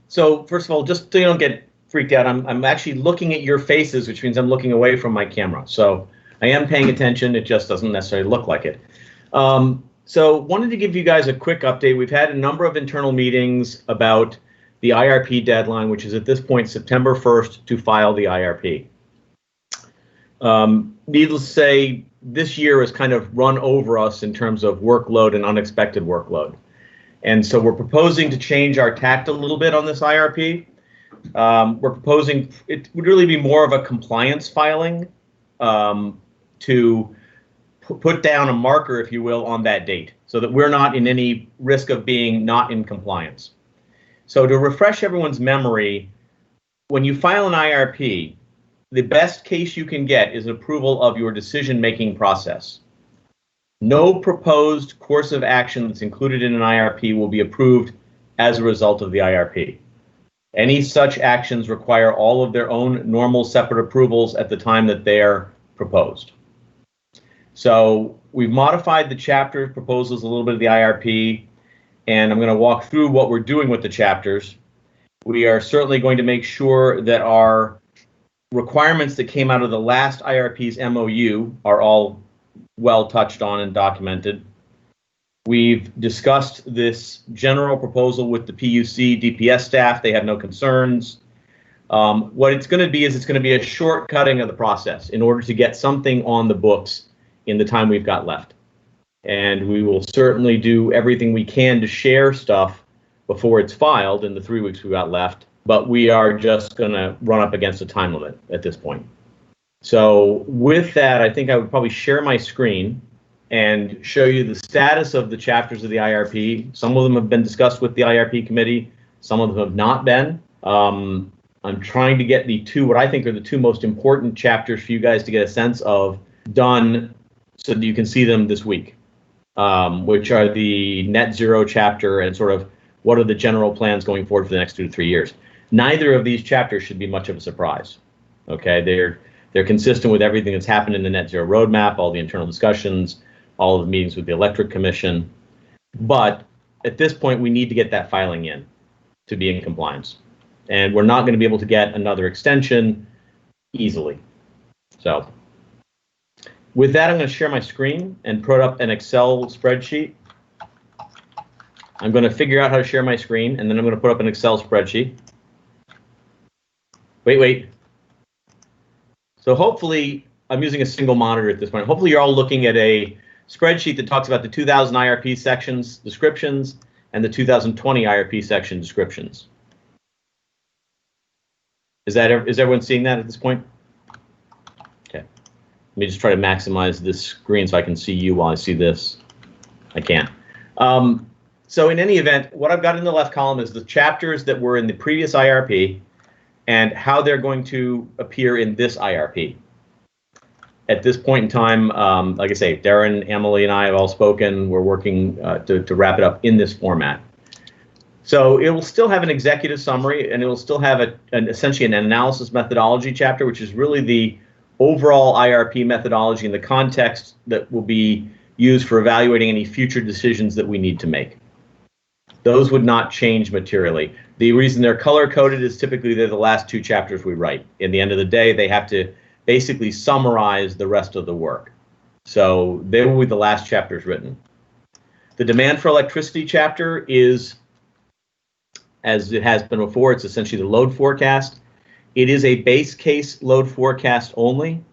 S8: So first of all, just so you don't get freaked out, I'm actually looking at your faces, which means I'm looking away from my camera. So I am paying attention, it just doesn't necessarily look like it. So wanted to give you guys a quick update. We've had a number of internal meetings about the IRP deadline, which is at this point September 1st to file the IRP. Needless to say, this year has kind of run over us in terms of workload and unexpected workload. And so we're proposing to change our tact a little bit on this IRP. We're proposing it would really be more of a compliance filing to put down a marker, if you will, on that date so that we're not in any risk of being not in compliance. So to refresh everyone's memory, when you file an IRP, the best case you can get is approval of your decision-making process. No proposed course of action that's included in an IRP will be approved as a result of the IRP. Any such actions require all of their own normal separate approvals at the time that they are proposed. So we've modified the chapter proposals a little bit of the IRP, and I'm going to walk through what we're doing with the chapters. We are certainly going to make sure that our requirements that came out of the last IRP's MOU are all well touched on and documented. We've discussed this general proposal with the PUC DPS staff. They have no concerns. What it's going to be is it's going to be a shortcutting of the process in order to get something on the books in the time we've got left. And we will certainly do everything we can to share stuff before it's filed in the 3 weeks we've got left. But we are just going to run up against a time limit at this point. So with that, I think I would probably share my screen and show you the status of the chapters of the IRP. Some of them have been discussed with the IRP committee. Some of them have not been. I'm trying to get what I think are the two most important chapters for you guys to get a sense of done so that you can see them this week, which are the net zero chapter and sort of what are the general plans going forward for the next 2 to 3 years. Neither of these chapters should be much of a surprise. Okay, they're consistent with everything that's happened in the net zero roadmap, all the internal discussions, all of the meetings with the Electric Commission. But at this point, we need to get that filing in to be in compliance. And we're not going to be able to get another extension easily. So with that, I'm going to share my screen and put up an Excel spreadsheet. I'm going to figure out how to share my screen, and then I'm going to put up an Excel spreadsheet. Wait. So hopefully, I'm using a single monitor at this point. Hopefully you're all looking at a spreadsheet that talks about the 2000 IRP sections descriptions and the 2020 IRP section descriptions. Is everyone seeing that at this point? Okay. Let me just try to maximize this screen so I can see you while I see this. I can't. So in any event, what I've got in the left column is the chapters that were in the previous IRP and how they're going to appear in this IRP. At this point in time, like I say, Darren, Emily, and I have all spoken. We're working to wrap it up in this format. So it will still have an executive summary, and it will still have essentially an analysis methodology chapter, which is really the overall IRP methodology in the context that will be used for evaluating any future decisions that we need to make. Those would not change materially. The reason they're color-coded is typically they're the last two chapters we write. In the end of the day, they have to basically summarize the rest of the work. So they will be the last chapters written. The demand for electricity chapter is, as it has been before, it's essentially the load forecast. It is a base case load forecast only.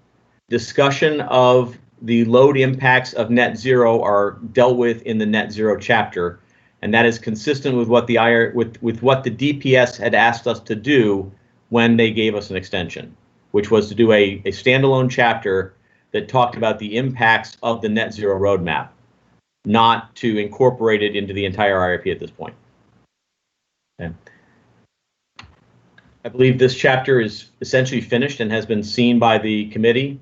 S8: Discussion of the load impacts of net zero are dealt with in the net zero chapter. And that is consistent with what the what the DPS had asked us to do when they gave us an extension, which was to do a standalone chapter that talked about the impacts of the net zero roadmap, not to incorporate it into the entire IRP at this point. Okay. I believe this chapter is essentially finished and has been seen by the committee.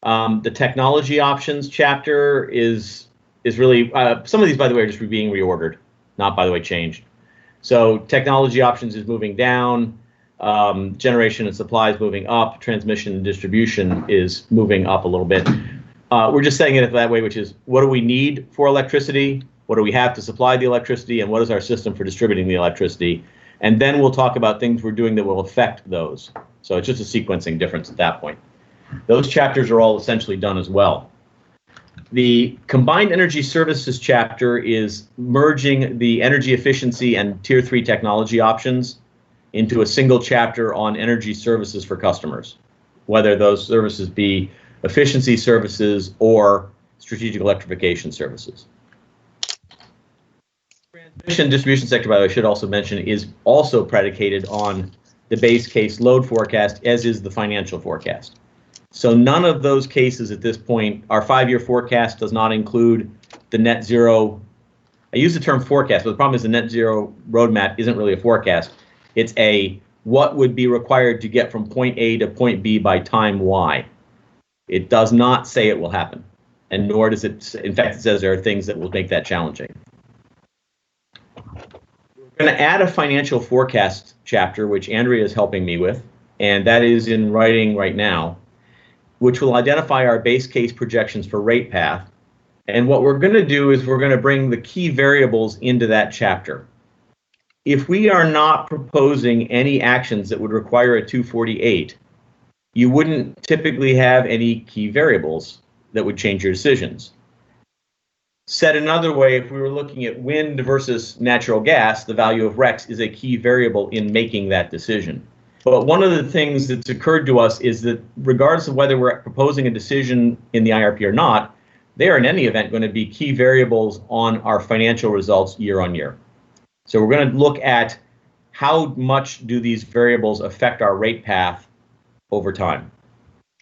S8: The technology options chapter is really, some of these, by the way, are just being reordered, not, by the way, changed. So technology options is moving down, generation and supply is moving up, transmission and distribution is moving up a little bit. We're just saying it that way, which is, what do we need for electricity? What do we have to supply the electricity? And what is our system for distributing the electricity? And then we'll talk about things we're doing that will affect those. So it's just a sequencing difference at that point. Those chapters are all essentially done as well. The combined energy services chapter is merging the energy efficiency and tier 3 technology options into a single chapter on energy services for customers, whether those services be efficiency services or strategic electrification services. Transmission distribution sector, by the way, I should also mention, is also predicated on the base case load forecast, as is the financial forecast. So none of those cases at this point, our 5-year forecast does not include the net zero. I use the term forecast, but the problem is the net zero roadmap isn't really a forecast. It's a what would be required to get from point A to point B by time Y. It does not say it will happen, and nor does it, in fact, it says there are things that will make that challenging. We're going to add a financial forecast chapter, which Andrea is helping me with, and that is in writing right now, which will identify our base case projections for rate path. And what we're going to do is we're going to bring the key variables into that chapter. If we are not proposing any actions that would require a 248, you wouldn't typically have any key variables that would change your decisions. Said another way, if we were looking at wind versus natural gas, the value of RECs is a key variable in making that decision. But one of the things that's occurred to us is that regardless of whether we're proposing a decision in the IRP or not, they are in any event going to be key variables on our financial results year on year. So we're going to look at how much do these variables affect our rate path over time.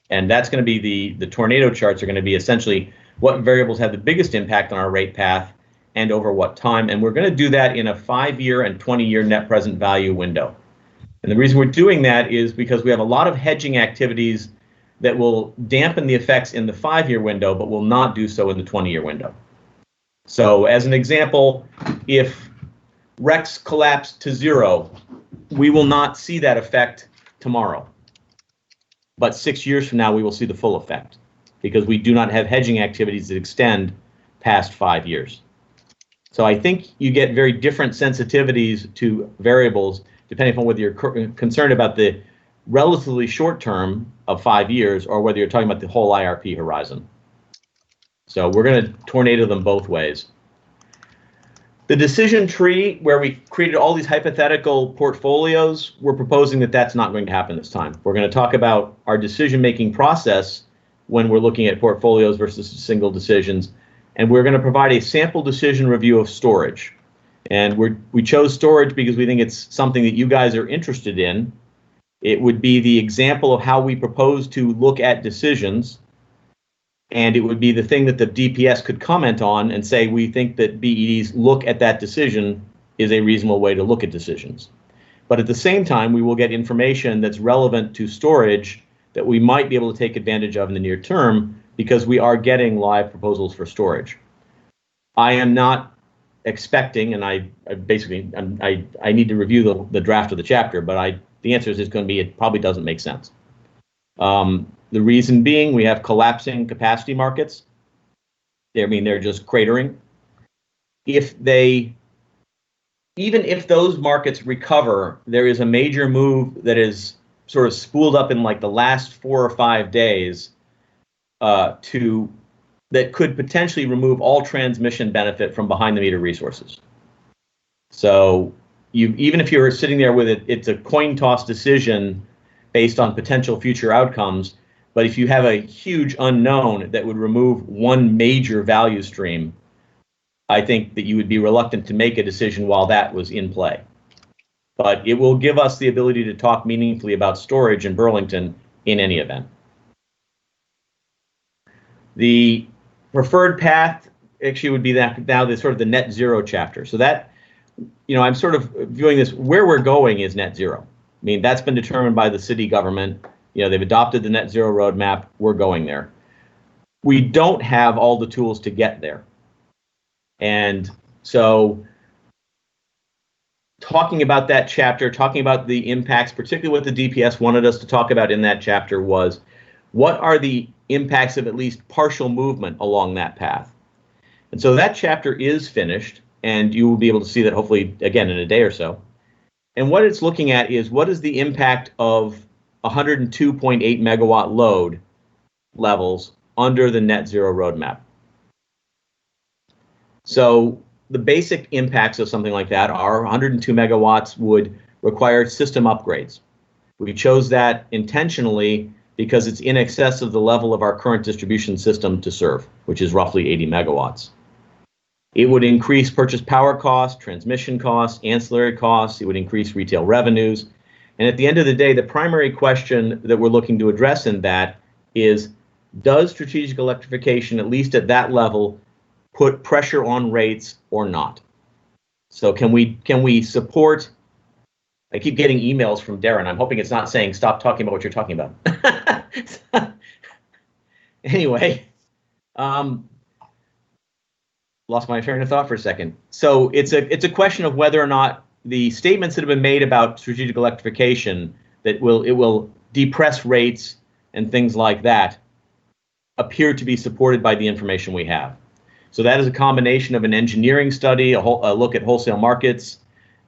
S8: And that's going to be the tornado charts are going to be essentially what variables have the biggest impact on our rate path and over what time. And we're going to do that in a 5-year and 20-year net present value window. And the reason we're doing that is because we have a lot of hedging activities that will dampen the effects in the 5-year window, but will not do so in the 20-year window. So as an example, if RECs collapse to 0, we will not see that effect tomorrow. But 6 years from now, we will see the full effect because we do not have hedging activities that extend past 5 years. So I think you get very different sensitivities to variables depending on whether you're concerned about the relatively short term of 5 years or whether you're talking about the whole IRP horizon. So we're going to tornado them both ways. The decision tree, where we created all these hypothetical portfolios, we're proposing that that's not going to happen this time. We're going to talk about our decision-making process when we're looking at portfolios versus single decisions, and we're going to provide a sample decision review of storage. And we chose storage because we think it's something that you guys are interested in. It would be the example of how we propose to look at decisions, and it would be the thing that the DPS could comment on and say, we think that BED's look at that decision is a reasonable way to look at decisions. But at the same time, we will get information that's relevant to storage that we might be able to take advantage of in the near term because we are getting live proposals for storage. I am not expecting, and I need to review the draft of the chapter, but the answer is going to be it probably doesn't make sense. The reason being we have collapsing capacity markets. They're just cratering. Even if those markets recover, there is a major move that is sort of spooled up in like the last 4 or 5 days that could potentially remove all transmission benefit from behind the meter resources. So even if you're sitting there with it, it's a coin toss decision based on potential future outcomes. But if you have a huge unknown that would remove one major value stream, I think that you would be reluctant to make a decision while that was in play. But it will give us the ability to talk meaningfully about storage in Burlington in any event. The preferred path actually would be now the sort of the net zero chapter. So that, I'm sort of viewing this, where we're going is net zero. I mean, that's been determined by the city government. You know, they've adopted the net zero roadmap. We're going there. We don't have all the tools to get there. And so talking about that chapter, talking about the impacts, particularly what the DPS wanted us to talk about in that chapter was, what are the impacts of at least partial movement along that path? And so that chapter is finished, and you will be able to see that hopefully, again, in a day or so. And what it's looking at is, what is the impact of 102.8 megawatt load levels under the net zero roadmap? So the basic impacts of something like that are 102 megawatts would require system upgrades. We chose that intentionally because it's in excess of the level of our current distribution system to serve, which is roughly 80 megawatts. It would increase purchase power costs, transmission costs, ancillary costs. It would increase retail revenues. And at the end of the day, the primary question that we're looking to address in that is, does strategic electrification, at least at that level, put pressure on rates or not? So can we support? I keep getting emails from Darren. I'm hoping it's not saying stop talking about what you're talking about. Anyway, lost my train of thought for a second. So it's a question of whether or not the statements that have been made about strategic electrification, that it will depress rates and things like that, appear to be supported by the information we have. So that is a combination of an engineering study, a look at wholesale markets,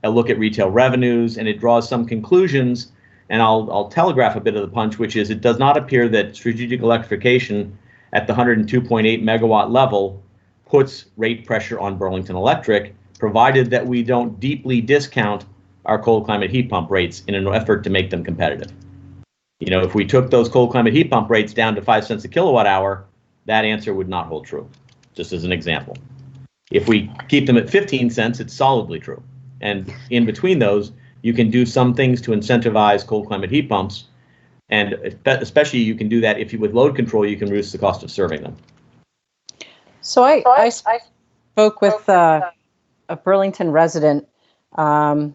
S8: a look at retail revenues, and it draws some conclusions. And I'll telegraph a bit of the punch, which is, it does not appear that strategic electrification at the 102.8 megawatt level puts rate pressure on Burlington Electric, provided that we don't deeply discount our cold climate heat pump rates in an effort to make them competitive. You know, if we took those cold climate heat pump rates down to 5 cents a kilowatt hour, that answer would not hold true, just as an example. If we keep them at 15 cents, it's solidly true. And in between those, you can do some things to incentivize cold climate heat pumps. And especially you can do that if you, with load control, you can reduce the cost of serving them.
S1: So I spoke with a Burlington resident for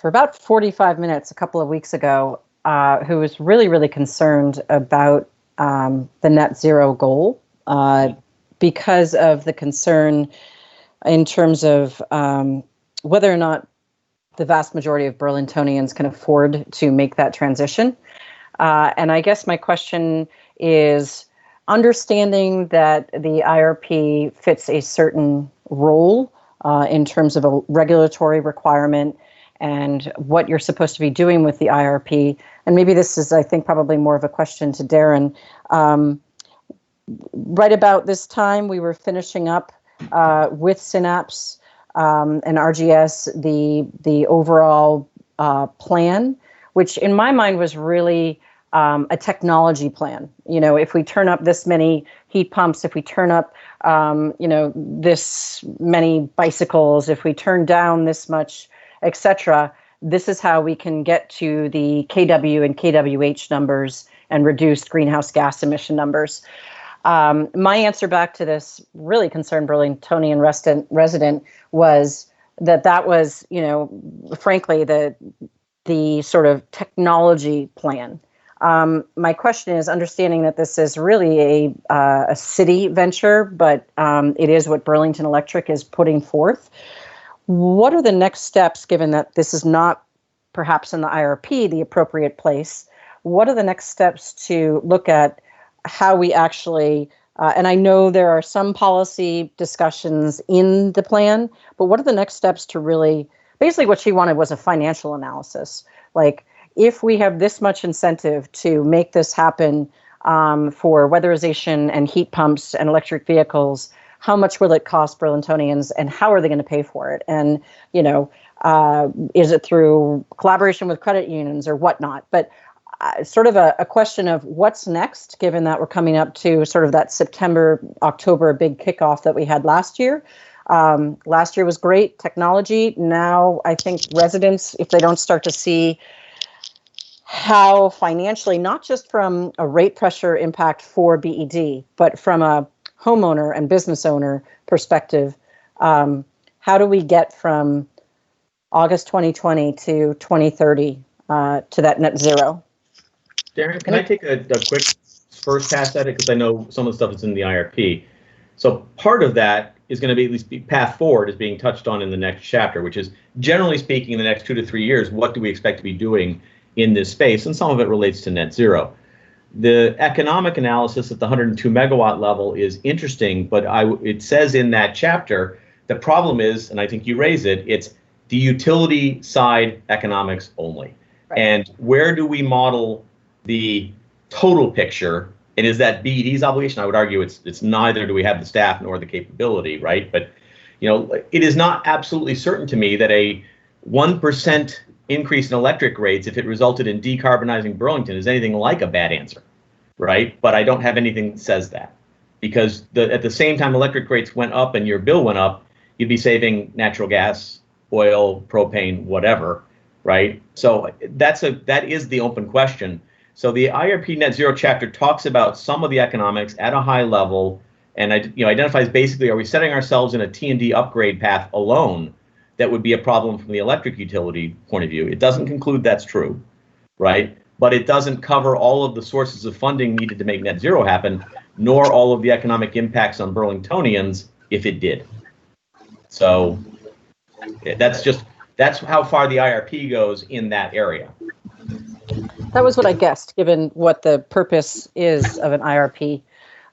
S1: about 45 minutes a couple of weeks ago, who was really, really concerned about the net zero goal because of the concern in terms of whether or not the vast majority of Burlingtonians can afford to make that transition. And I guess my question is, understanding that the IRP fits a certain role in terms of a regulatory requirement and what you're supposed to be doing with the IRP. And maybe this is, I think, probably more of a question to Darren. Right about this time, we were finishing up with Synapse and RGS the overall plan, which in my mind was really a technology plan. You know, if we turn up this many heat pumps, if we turn up, this many bicycles, if we turn down this much, etc., this is how we can get to the KW and KWH numbers and reduced greenhouse gas emission numbers. My answer back to this really concerned Burlingtonian resident was that was, frankly, the sort of technology plan. My question is, understanding that this is really a city venture, but it is what Burlington Electric is putting forth. What are the next steps, given that this is not perhaps in the IRP the appropriate place? What are the next steps to look at how we actually, and I know there are some policy discussions in the plan, but what are the next steps to really, basically what she wanted was a financial analysis. Like, if we have this much incentive to make this happen for weatherization and heat pumps and electric vehicles, how much will it cost Burlingtonians and how are they going to pay for it? And, is it through collaboration with credit unions or whatnot? But sort of a question of what's next, given that we're coming up to sort of that September, October big kickoff that we had last year. Last year was great technology. Now I think residents, if they don't start to see how financially, not just from a rate pressure impact for BED, but from a homeowner and business owner perspective, how do we get from August 2020 to 2030 to that net zero.
S8: Darren, can I take a quick first pass at it? Because I know some of the stuff is in the IRP. So part of that is going to be at least path forward is being touched on in the next chapter, which is generally speaking in the next 2 to 3 years, what do we expect to be doing in this space? And some of it relates to net zero. The economic analysis at the 102 megawatt level is interesting, but it says in that chapter, the problem is, and I think you raise it, it's the utility side economics only. Right. And where do we model the total picture? And is that BED's obligation? I would argue it's neither do we have the staff nor the capability, right? But it is not absolutely certain to me that a 1% increase in electric rates, if it resulted in decarbonizing Burlington, is anything like a bad answer, right? But I don't have anything that says that, because at the same time electric rates went up and your bill went up, you'd be saving natural gas, oil, propane, whatever, right? So that is the open question. So the IRP Net Zero chapter talks about some of the economics at a high level, and identifies basically, are we setting ourselves in a T&D upgrade path alone that would be a problem from the electric utility point of view? It doesn't conclude that's true, right? But it doesn't cover all of the sources of funding needed to make net zero happen, nor all of the economic impacts on Burlingtonians if it did. So that's how far the IRP goes in that area.
S1: That was what I guessed, given what the purpose is of an IRP.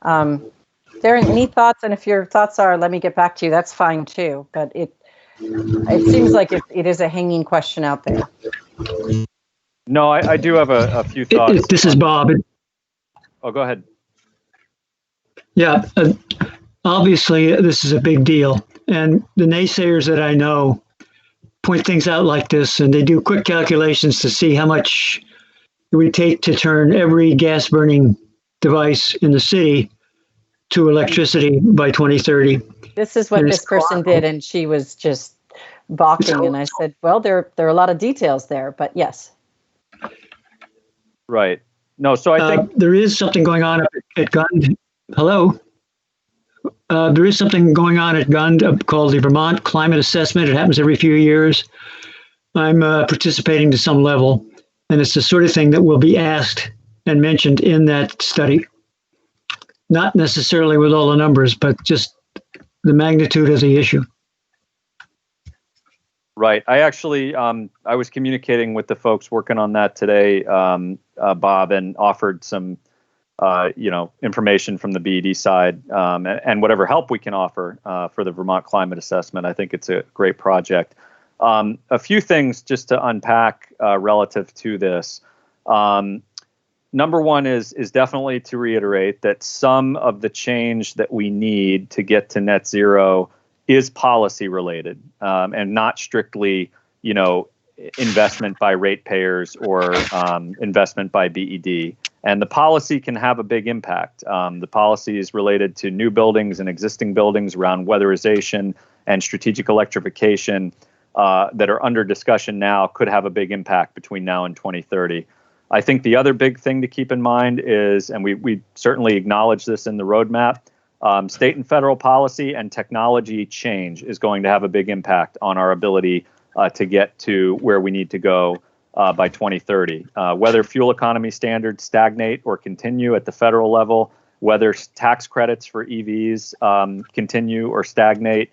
S1: Darren, any thoughts? And if your thoughts are, let me get back to you, that's fine too. But it seems like it is a hanging question out there.
S6: No, I do have a few thoughts.
S7: This is Bob.
S6: Oh, go ahead.
S7: Yeah, obviously this is a big deal. And the naysayers that I know point things out like this, and they do quick calculations to see how much it would take to turn every gas burning device in the city to electricity by 2030.
S1: This is what this person did, and she was just balking. And I said, well, there are a lot of details there, but yes.
S6: Right. No, so I think
S7: there is something going on at GUND. Hello. There is something going on at GUND called the Vermont Climate Assessment. It happens every few years. I'm participating to some level, and it's the sort of thing that will be asked and mentioned in that study. Not necessarily with all the numbers, but just the magnitude of the issue.
S6: Right. I actually, I was communicating with the folks working on that today, Bob, and offered some information from the BED side and whatever help we can offer for the Vermont Climate Assessment. I think it's a great project. A few things just to unpack relative to this. Number one is definitely to reiterate that some of the change that we need to get to net zero is policy related and not strictly, investment by ratepayers or investment by BED. And the policy can have a big impact. The policy is related to new buildings and existing buildings around weatherization and strategic electrification that are under discussion now could have a big impact between now and 2030. I think the other big thing to keep in mind is, and we certainly acknowledge this in the roadmap, state and federal policy and technology change is going to have a big impact on our ability to get to where we need to go by 2030. Whether fuel economy standards stagnate or continue at the federal level, whether tax credits for EVs continue or stagnate,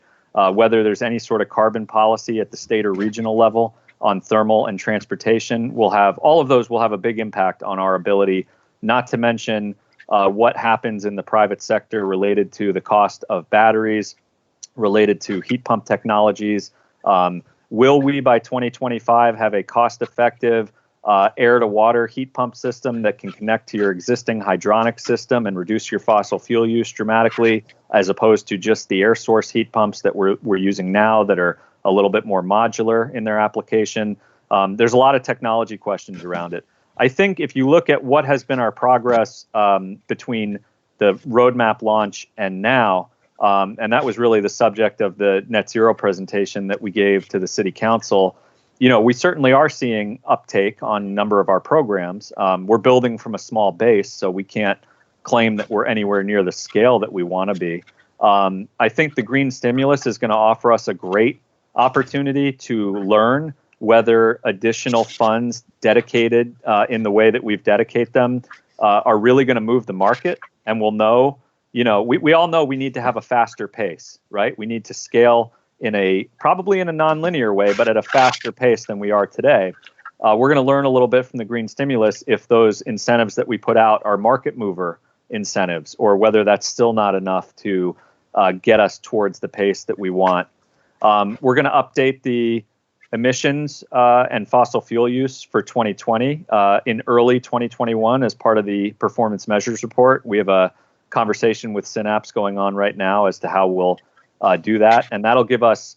S6: whether there's any sort of carbon policy at the state or regional level on thermal and transportation, all of those will have a big impact on our ability, not to mention what happens in the private sector related to the cost of batteries, related to heat pump technologies. Will we, by 2025, have a cost-effective air-to-water heat pump system that can connect to your existing hydronic system and reduce your fossil fuel use dramatically, as opposed to just the air source heat pumps that we're using now that are a little bit more modular in their application? There's a lot of technology questions around it. I think if you look at what has been our progress between the roadmap launch and now, and that was really the subject of the net zero presentation that we gave to the city council, we certainly are seeing uptake on a number of our programs. We're building from a small base, so we can't claim that we're anywhere near the scale that we want to be. I think the green stimulus is going to offer us a great opportunity to learn whether additional funds dedicated in the way that we've dedicated them are really going to move the market. And we'll know, we all know we need to have a faster pace, right? We need to scale probably in a nonlinear way, but at a faster pace than we are today. We're going to learn a little bit from the green stimulus if those incentives that we put out are market mover incentives, or whether that's still not enough to get us towards the pace that we want. We're going to update the emissions and fossil fuel use for 2020 in early 2021 as part of the performance measures report. We have a conversation with Synapse going on right now as to how we'll do that, and that'll give us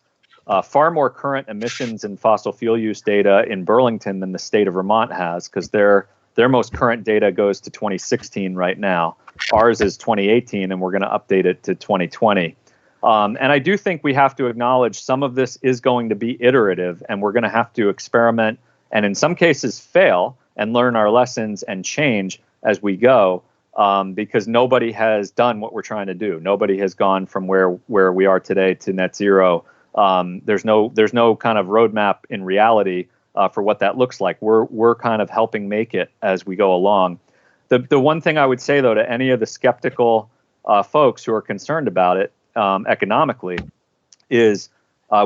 S6: far more current emissions and fossil fuel use data in Burlington than the state of Vermont has, because their most current data goes to 2016 right now. Ours is 2018, and we're going to update it to 2020. And I do think we have to acknowledge some of this is going to be iterative, and we're going to have to experiment and in some cases fail and learn our lessons and change as we go, because nobody has done what we're trying to do. Nobody has gone from where we are today to net zero. There's no kind of roadmap in reality for what that looks like. We're kind of helping make it as we go along. The one thing I would say, though, to any of the skeptical folks who are concerned about it economically is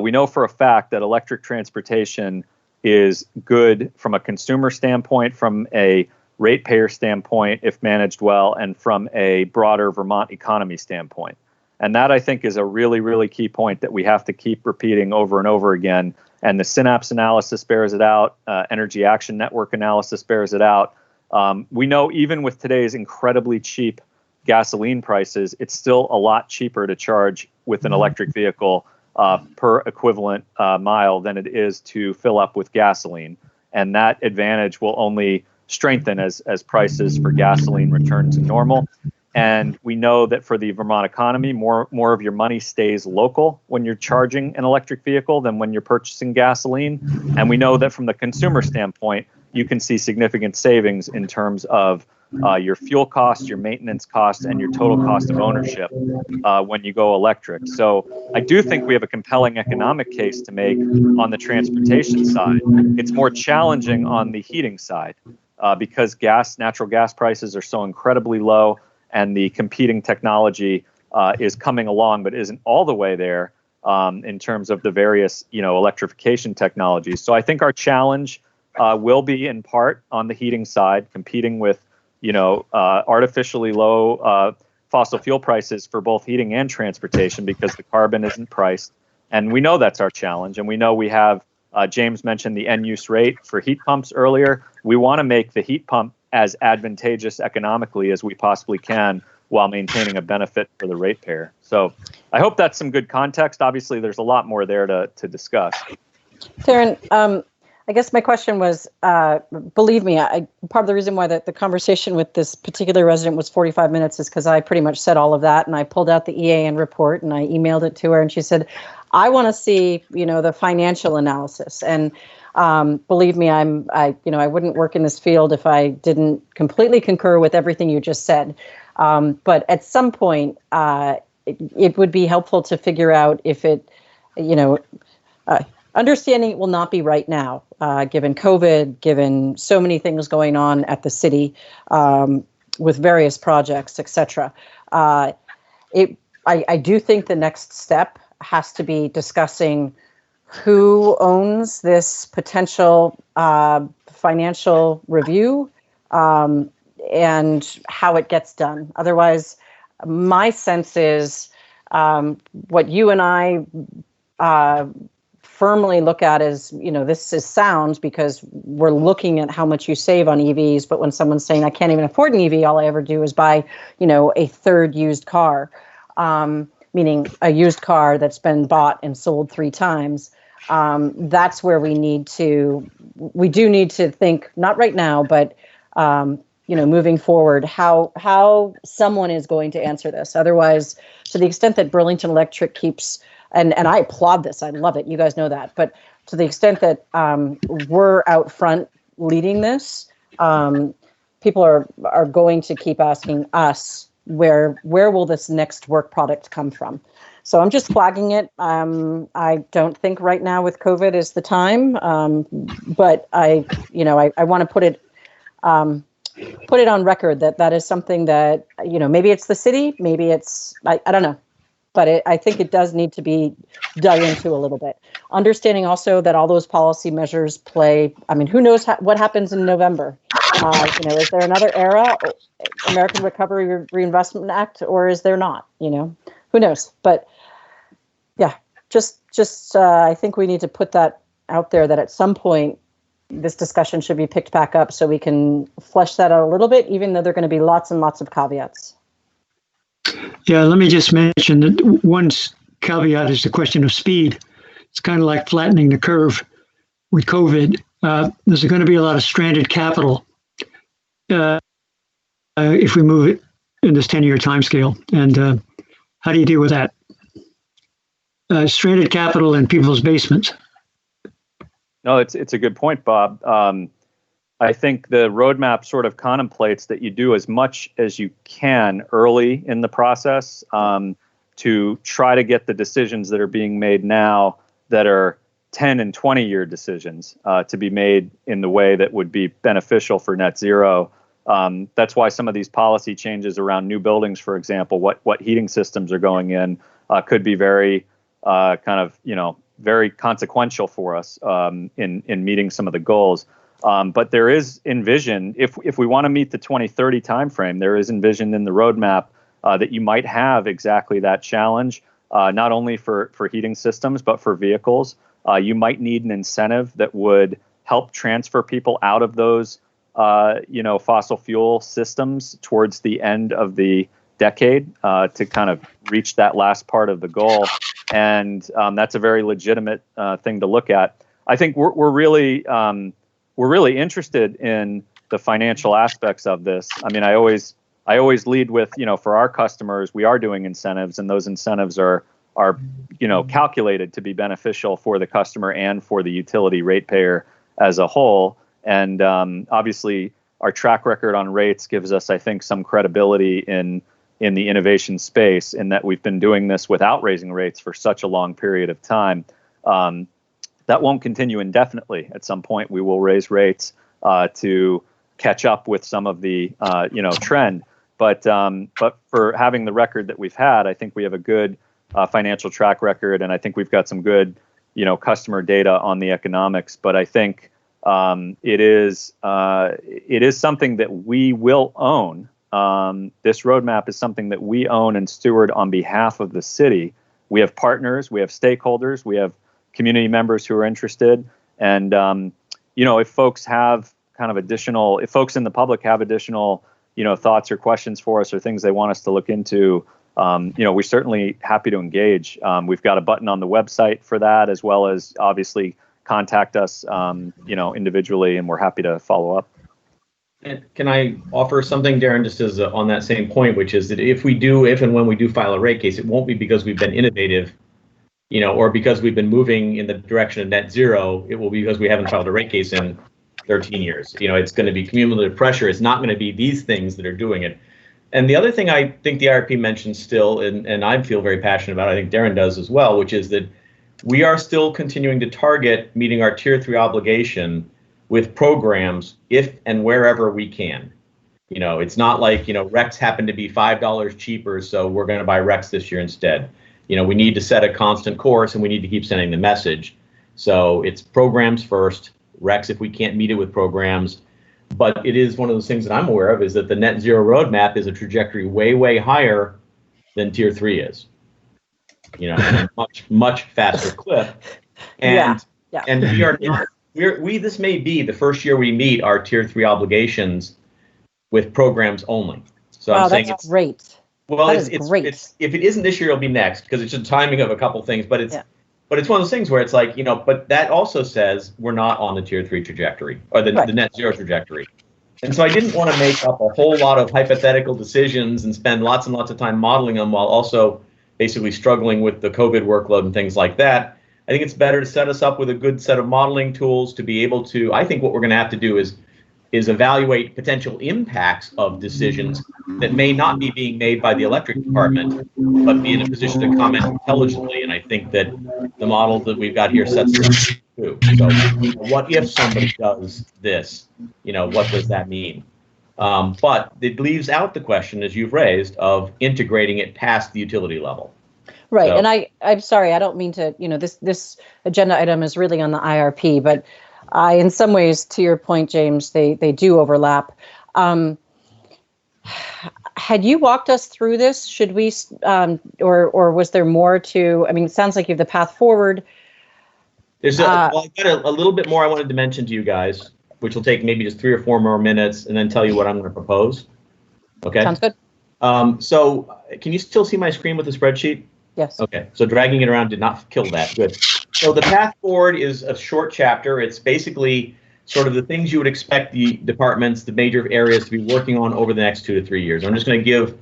S6: we know for a fact that electric transportation is good from a consumer standpoint, from a ratepayer standpoint, if managed well, and from a broader Vermont economy standpoint. And that, I think, is a really, really key point that we have to keep repeating over and over again. And the Synapse analysis bears it out. Energy Action Network analysis bears it out. We know even with today's incredibly cheap gasoline prices, it's still a lot cheaper to charge with an electric vehicle per equivalent mile than it is to fill up with gasoline. And that advantage will only strengthen as prices for gasoline return to normal. And we know that for the Vermont economy, more of your money stays local when you're charging an electric vehicle than when you're purchasing gasoline. And we know that from the consumer standpoint, you can see significant savings in terms of your fuel costs, your maintenance costs, and your total cost of ownership when you go electric. So I do think we have a compelling economic case to make on the transportation side. It's more challenging on the heating side because natural gas prices are so incredibly low, and the competing technology is coming along, but isn't all the way there in terms of the various, electrification technologies. So I think our challenge will be in part on the heating side, competing with, artificially low fossil fuel prices for both heating and transportation because the carbon isn't priced. And we know that's our challenge. And we know we have, James mentioned the end use rate for heat pumps earlier. We want to make the heat pump as advantageous economically as we possibly can while maintaining a benefit for the ratepayer. So I hope that's some good context. Obviously, there's a lot more there to discuss.
S1: Theron, I guess my question was, believe me, part of the reason why the conversation with this particular resident was 45 minutes is because I pretty much said all of that, and I pulled out the EAN report and I emailed it to her, and she said, I want to see, the financial analysis. And believe me, I wouldn't work in this field if I didn't completely concur with everything you just said. But at some point, it would be helpful to figure out if it, understanding it will not be right now, given COVID, given so many things going on at the city with various projects, et cetera. I do think the next step has to be discussing who owns this potential financial review and how it gets done. Otherwise, my sense is what you and I firmly look at as, this is sound because we're looking at how much you save on EVs. But when someone's saying I can't even afford an EV, all I ever do is buy, a third used car, meaning a used car that's been bought and sold 3 times. That's where we do need to think, not right now, but, moving forward, how someone is going to answer this. Otherwise, to the extent that Burlington Electric keeps, and I applaud this, I love it, you guys know that, but to the extent that we're out front leading this, people are going to keep asking us, where will this next work product come from? So I'm just flagging it. I don't think right now with COVID is the time, but I want to put it on record that is something that, maybe it's the city, maybe it's, I don't know, but I think it does need to be dug into a little bit. Understanding also that all those policy measures play, who knows what happens in November? Is there another era, American Recovery Reinvestment Act, or is there not? Who knows? But yeah, just I think we need to put that out there that at some point this discussion should be picked back up so we can flesh that out a little bit, even though there are going to be lots and lots of caveats.
S7: Yeah, let me just mention that one caveat is the question of speed. It's kind of like flattening the curve with COVID. There's going to be a lot of stranded capital if we move it in this 10-year timescale. And how do you deal with that? Stranded capital in people's basements.
S6: No, it's a good point, Bob. I think the roadmap sort of contemplates that you do as much as you can early in the process to try to get the decisions that are being made now that are 10 and 20-year decisions to be made in the way that would be beneficial for net zero. That's why some of these policy changes around new buildings, for example, what heating systems are going in could be very very consequential for us in meeting some of the goals. But there is envision, if we want to meet the 2030 timeframe, there is envision in the roadmap that you might have exactly that challenge, not only for heating systems, but for vehicles. You might need an incentive that would help transfer people out of those fossil fuel systems towards the end of the decade to kind of reach that last part of the goal. And that's a very legitimate thing to look at. I think we're really interested in the financial aspects of this. I always lead with, for our customers, we are doing incentives, and those incentives are calculated to be beneficial for the customer and for the utility ratepayer as a whole. And obviously, our track record on rates gives us, I think, some credibility in the innovation space, in that we've been doing this without raising rates for such a long period of time. That won't continue indefinitely. At some point, we will raise rates to catch up with some of the trend. But for having the record that we've had, I think we have a good financial track record, and I think we've got some good customer data on the economics. But I think it is something that we will own. This roadmap is something that we own and steward on behalf of the city. We have partners, we have stakeholders, we have community members who are interested. And, if folks have if folks in the public have additional, thoughts or questions for us or things they want us to look into, we're certainly happy to engage. We've got a button on the website for that, as well as obviously contact us, individually, and we're happy to follow up.
S8: And can I offer something, Darren, just as on that same point, which is that if and when we do file a rate case, it won't be because we've been innovative, or because we've been moving in the direction of net zero. It will be because we haven't filed a rate case in 13 years. It's going to be cumulative pressure. It's not going to be these things that are doing it. And the other thing I think the IRP mentions still, and I feel very passionate about, I think Darren does as well, which is that we are still continuing to target meeting our Tier 3 obligation with programs if and wherever we can. It's not like, RECs happen to be $5 cheaper, so we're going to buy RECs this year instead. We need to set a constant course, and we need to keep sending the message. So it's programs first, RECs if we can't meet it with programs. But it is one of those things that I'm aware of, is that the net zero roadmap is a trajectory way, way higher than Tier 3 is. A much, much faster clip. And this may be the first year we meet our Tier 3 obligations with programs only. So
S1: wow,
S8: I'm saying
S1: that's great.
S8: Well,
S1: it's great.
S8: If it isn't this year, it'll be next, because it's just timing of a couple things. But it's one of those things where it's like, but that also says we're not on the Tier 3 trajectory, or the net zero trajectory. And so I didn't want to make up a whole lot of hypothetical decisions and spend lots and lots of time modeling them while also basically struggling with the COVID workload and things like that. I think it's better to set us up with a good set of modeling tools to be able to, I think what we're going to have to do is is evaluate potential impacts of decisions that may not be being made by the electric department, but be in a position to comment intelligently. And I think that the model that we've got here sets this up too. So what if somebody does this? What does that mean? But it leaves out the question, as you've raised, of integrating it past the utility level.
S1: Right.
S8: So,
S1: And I'm sorry, I don't mean to, this agenda item is really on the IRP, but in some ways, to your point, James, they do overlap. Had you walked us through this? Should we, or was there more to, it sounds like you have the path forward.
S8: There's I got a little bit more I wanted to mention to you guys, which will take maybe just 3 or 4 more minutes, and then tell you what I'm going to propose. Okay.
S1: Sounds good.
S8: So can you still see my screen with the spreadsheet?
S1: Yes.
S8: Okay. So dragging it around did not kill that. Good. So the path forward is a short chapter. It's basically sort of the things you would expect the departments, the major areas to be working on over the next 2 to 3 years. I'm just going to give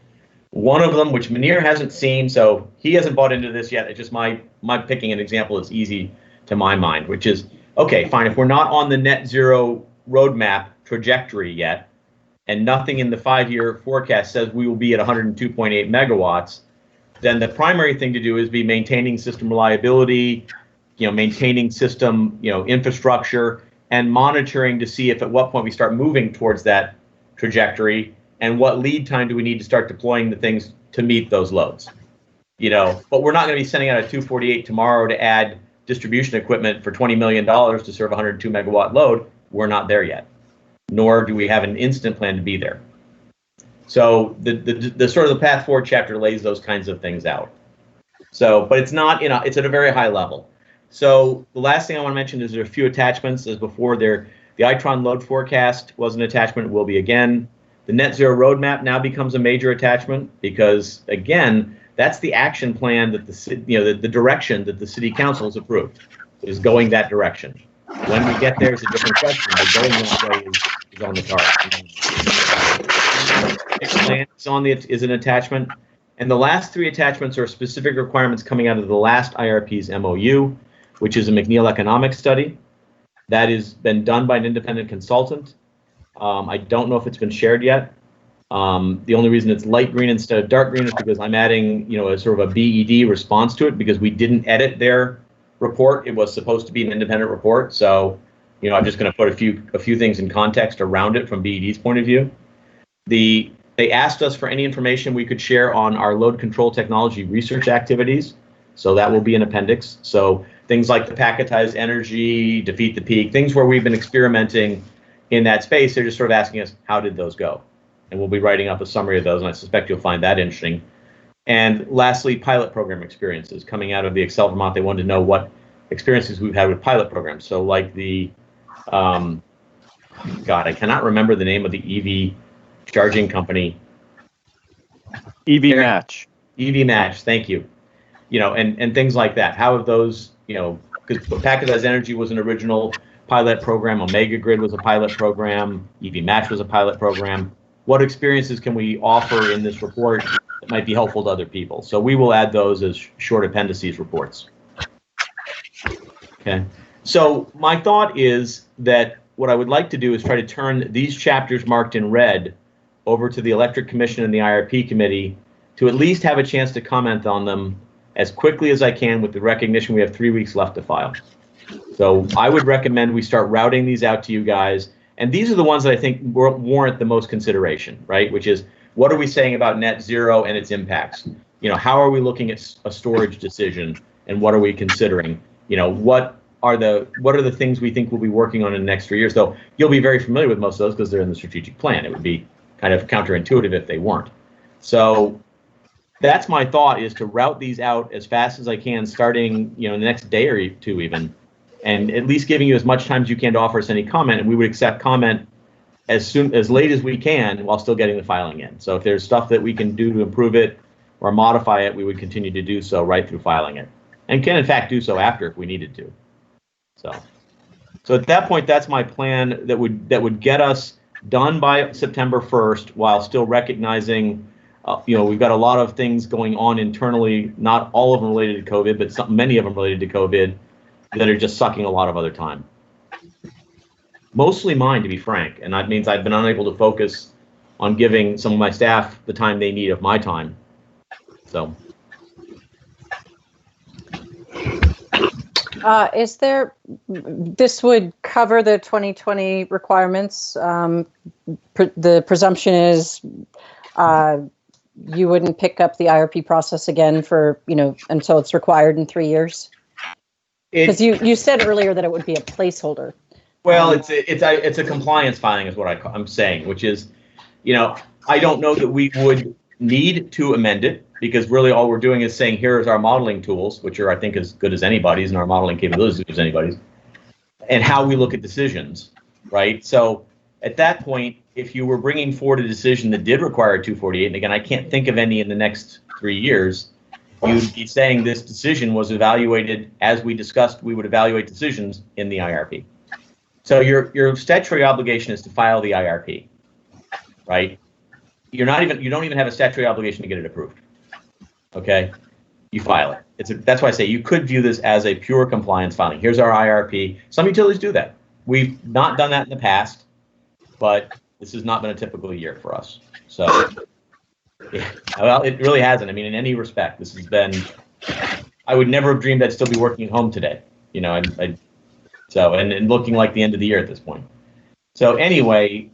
S8: one of them, which Munir hasn't seen, so he hasn't bought into this yet. It's just my picking an example that's easy to my mind, which is, okay, fine, if we're not on the net zero roadmap trajectory yet, and nothing in the 5-year forecast says we will be at 102.8 megawatts, then the primary thing to do is be maintaining system reliability, maintaining system, infrastructure, and monitoring to see if at what point we start moving towards that trajectory, and what lead time do we need to start deploying the things to meet those loads. But we're not going to be sending out a 248 tomorrow to add distribution equipment for $20 million to serve a 102 megawatt load. We're not there yet, nor do we have an instant plan to be there. So the sort of the path forward chapter lays those kinds of things out. So, but it's not, it's at a very high level. So the last thing I want to mention is there are a few attachments. As before, the ITRON load forecast was an attachment, will be again. The net zero roadmap now becomes a major attachment because, again, that's the action plan that the direction that the city council has approved is going that direction. When we get there is a different question, but going that way is on the card. Is an attachment. And the last 3 attachments are specific requirements coming out of the last IRP's MOU, which is a McNeil economic study. That has been done by an independent consultant. I don't know if it's been shared yet. The only reason it's light green instead of dark green is because I'm adding, a sort of a BED response to it because we didn't edit their report. It was supposed to be an independent report. So, I'm just going to put a few things in context around it from BED's point of view. They asked us for any information we could share on our load control technology research activities. So that will be an appendix. So things like the packetized energy, defeat the peak, things where we've been experimenting in that space. They're just sort of asking us, how did those go? And we'll be writing up a summary of those, and I suspect you'll find that interesting. And lastly, pilot program experiences coming out of the Excel Vermont. They wanted to know what experiences we've had with pilot programs. So like I cannot remember the name of the EV charging company.
S6: EV Match.
S8: EV Match, thank you. And things like that. How have those, because Packetized Energy was an original pilot program, Omega Grid was a pilot program, EV Match was a pilot program. What experiences can we offer in this report that might be helpful to other people? So we will add those as short appendices reports. Okay. So my thought is that what I would like to do is try to turn these chapters marked in red over to the Electric Commission and the IRP Committee to at least have a chance to comment on them as quickly as I can, with the recognition we have 3 weeks left to file. So I would recommend we start routing these out to you guys. And these are the ones that I think warrant the most consideration, right? Which is, what are we saying about net zero and its impacts? How are we looking at a storage decision, and what are we considering? What are the things we think we'll be working on in the next 3 years? Though you'll be very familiar with most of those because they're in the strategic plan. It would be kind of counterintuitive if they weren't. So that's my thought, is to route these out as fast as I can, starting the next day or 2 even, and at least giving you as much time as you can to offer us any comment, and we would accept comment as late as we can while still getting the filing in. So if there's stuff that we can do to improve it or modify it, we would continue to do so right through filing it, and can in fact do so after if we needed to. So at that point, that's my plan that would get us done by September 1st while still recognizing we've got a lot of things going on internally, not all of them related to COVID, but many of them related to COVID, that are just sucking a lot of other time. Mostly mine, to be frank, and that means I've been unable to focus on giving some of my staff the time they need of my time. So.
S1: This would cover the 2020 requirements. The presumption is you wouldn't pick up the IRP process again for, until it's required in 3 years? Because you said earlier that it would be a placeholder.
S8: Well, it's a compliance filing is what I'm saying, which is, I don't know that we would need to amend it, because really all we're doing is saying, here is our modeling tools, which are, I think, as good as anybody's, and our modeling capabilities as good as anybody's, and how we look at decisions, right? So at that point, if you were bringing forward a decision that did require a 248, and again, I can't think of any in the next 3 years, you'd be saying this decision was evaluated, as we discussed, we would evaluate decisions in the IRP. So your statutory obligation is to file the IRP, right? You don't even have a statutory obligation to get it approved. Okay, you file it. That's why I say you could view this as a pure compliance filing. Here's our IRP. Some utilities do that. We've not done that in the past, but this has not been a typical year for us. So, yeah, well, it really hasn't. I mean, in any respect, this has been. I would never have dreamed I'd still be working at home today. And looking like the end of the year at this point. So anyway.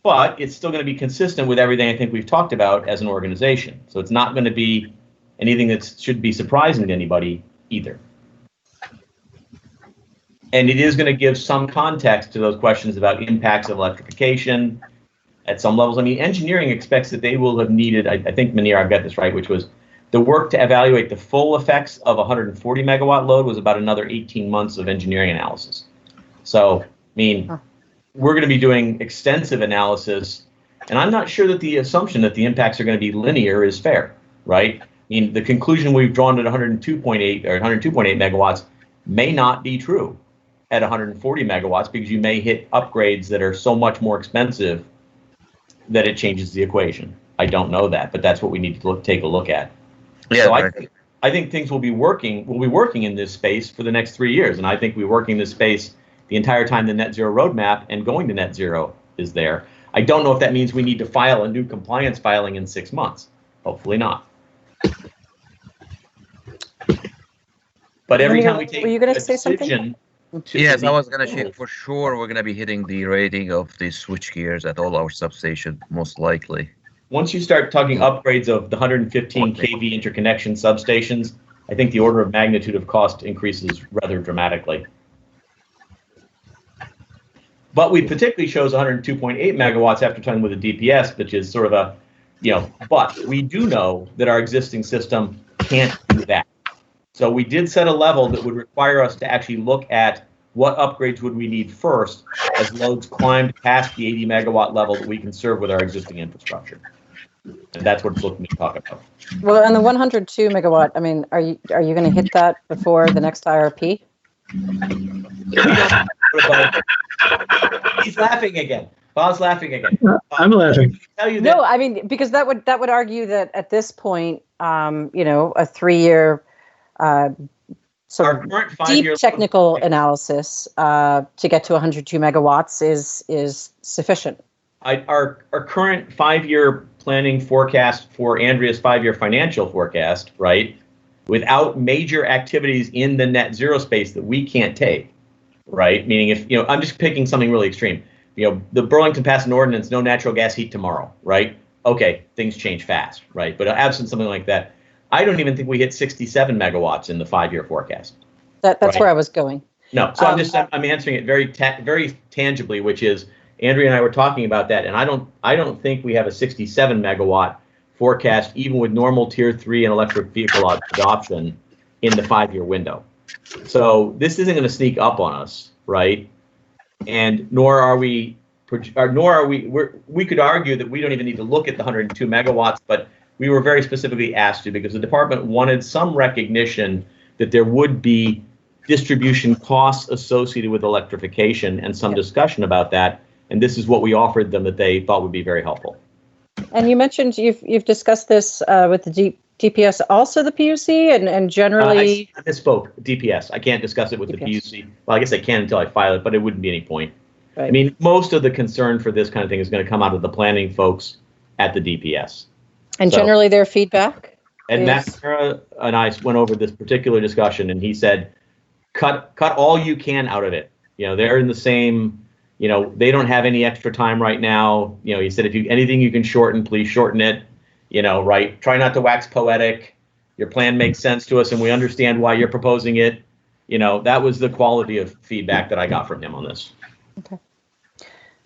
S8: But it's still going to be consistent with everything I think we've talked about as an organization. So it's not going to be anything that should be surprising to anybody either. And it is going to give some context to those questions about impacts of electrification at some levels. I mean, engineering expects that they will have needed, I think, Manir, I've got this right, which was the work to evaluate the full effects of a 140 megawatt load was about another 18 months of engineering analysis. So, I mean, we're going to be doing extensive analysis, and I'm not sure that the assumption that the impacts are going to be linear is fair, right? I mean, the conclusion we've drawn at 102.8 or 102.8 megawatts may not be true at 140 megawatts, because you may hit upgrades that are so much more expensive that it changes the equation. I don't know that, but that's what we need to take a look at. Yeah, so I think things will be working in this space for the next 3 years, and I think we're working this space the entire time the net zero roadmap and going to net zero is there. I don't know if that means we need to file a new compliance filing in 6 months. Hopefully not. But every time we take a decision.
S12: Yes, I was going to say for sure we're going to be hitting the rating of the switch gears at all our substations, most likely.
S8: Once you start talking upgrades of the 115 kV interconnection substations, I think the order of magnitude of cost increases rather dramatically. But we particularly chose 102.8 megawatts after talking with the DPS, which is sort of a, but we do know that our existing system can't do that. So we did set a level that would require us to actually look at what upgrades would we need first as loads climbed past the 80 megawatt level that we can serve with our existing infrastructure. And that's what it's looking to talk about.
S1: Well, and the 102 megawatt, I mean, are you going to hit that before the next IRP?
S8: He's laughing again. Bob's laughing again.
S7: I'm laughing.
S1: No, I mean, because that would argue that at this point, a 3 year sort of deep technical analysis to get to 102 megawatts is sufficient.
S8: Our current 5 year planning forecast for Andrea's 5 year financial forecast, right? Without major activities in the net zero space that we can't take, right? Meaning if, I'm just picking something really extreme. The Burlington passed an ordinance, no natural gas heat tomorrow, right? Okay, things change fast, right? But absent something like that, I don't even think we hit 67 megawatts in the 5 year forecast.
S1: That's right? Where I was going.
S8: No, so I'm answering it very tangibly, which is Andrea and I were talking about that, and I don't think we have a 67 megawatt forecast, even with normal tier 3 and electric vehicle adoption in the 5 year window. So this isn't going to sneak up on us, right? And we could argue that we don't even need to look at the 102 megawatts, but we were very specifically asked to, because the department wanted some recognition that there would be distribution costs associated with electrification and some discussion about that. And this is what we offered them that they thought would be very helpful.
S1: And you mentioned you've discussed this with the DPS also the PUC and generally?
S8: I misspoke. DPS. I can't discuss it with
S1: DPS.
S8: the PUC. Well, I guess I can until I file it, but it wouldn't be any point.
S1: Right.
S8: I mean, most of the concern for this kind of thing is going to come out of the planning folks at the DPS.
S1: And
S8: So-
S1: generally their feedback?
S8: And Matt Sarah and I went over this particular discussion, and he said, cut all you can out of it. You know, they're in the same, you know, they don't have any extra time right now. You know, he said, if you anything you can shorten, please shorten it. You know, right? Try not to wax poetic. Your plan makes sense to us, and we understand why you're proposing it. You know, that was the quality of feedback that I got from him on this.
S1: Okay.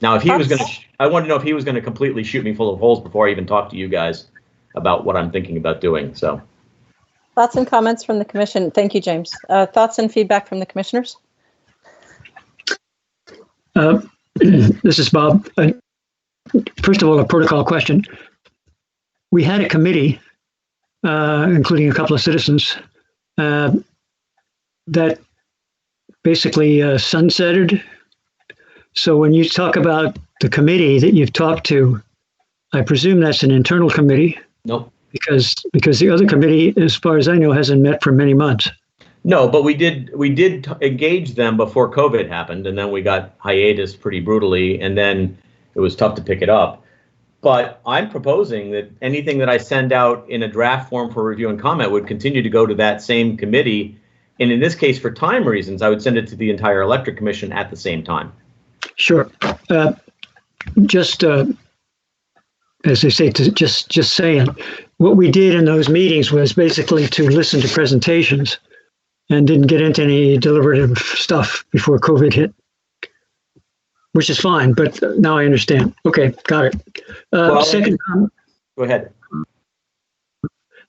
S8: Now, if he was going to, I want to know if he was going to completely shoot me full of holes before I even talk to you guys about what I'm thinking about doing. So,
S1: Thoughts and comments from the commission? Thank you, James. Thoughts and feedback from the commissioners?
S7: This is Bob. First of all, a protocol question. We had a committee, including a couple of citizens, that basically sunsetted. So when you talk about the committee that you've talked to, I presume that's an internal committee.
S8: nope.
S7: Because the other committee, as far as I know, hasn't met for many months.
S8: No, but we did engage them before COVID happened, and then we got hiatus pretty brutally, and then it was tough to pick it up. But I'm proposing that anything that I send out in a draft form for review and comment would continue to go to that same committee. And in this case, for time reasons, I would send it to the entire Electric Commission at the same time.
S7: Sure. Just as they say, just saying, what we did in those meetings was basically to listen to presentations and didn't get into any deliberative stuff before COVID hit, which is fine, but now I understand. Okay, got it.
S8: Well,
S7: Second comment.
S8: Go ahead.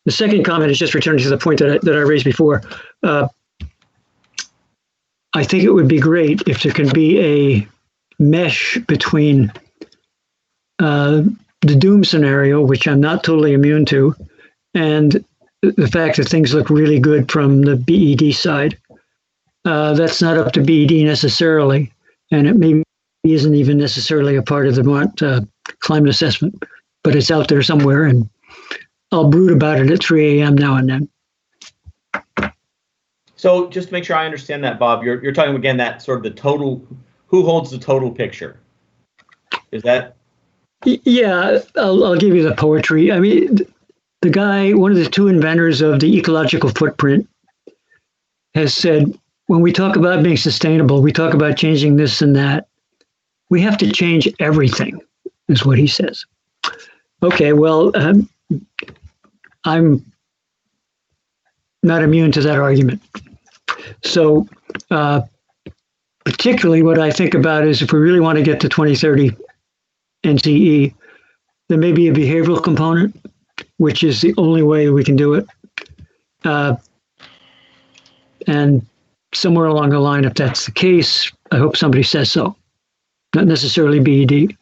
S7: The second comment is just returning to the point that I raised before. I think it would be great if there can be a mesh between the doom scenario, which I'm not totally immune to, and the fact that things look really good from the BED side. That's not up to BED necessarily, and it maybe isn't even necessarily a part of the climate assessment, but it's out there somewhere, and I'll brood about it at 3 a.m. now and then.
S8: So just to make sure I understand that, Bob, you're talking again that sort of the total, who holds the total picture? Is that?
S7: Yeah, I'll give you the poetry. I mean, the guy, one of the two inventors of the ecological footprint, has said, when we talk about being sustainable, we talk about changing this and that. We have to change everything, is what he says. Okay, well, I'm not immune to that argument. So, particularly what I think about is if we really want to get to 2030 NCE, there may be a behavioral component, which is the only way we can do it. And somewhere along the line, if that's the case, I hope somebody says so. Not necessarily BED.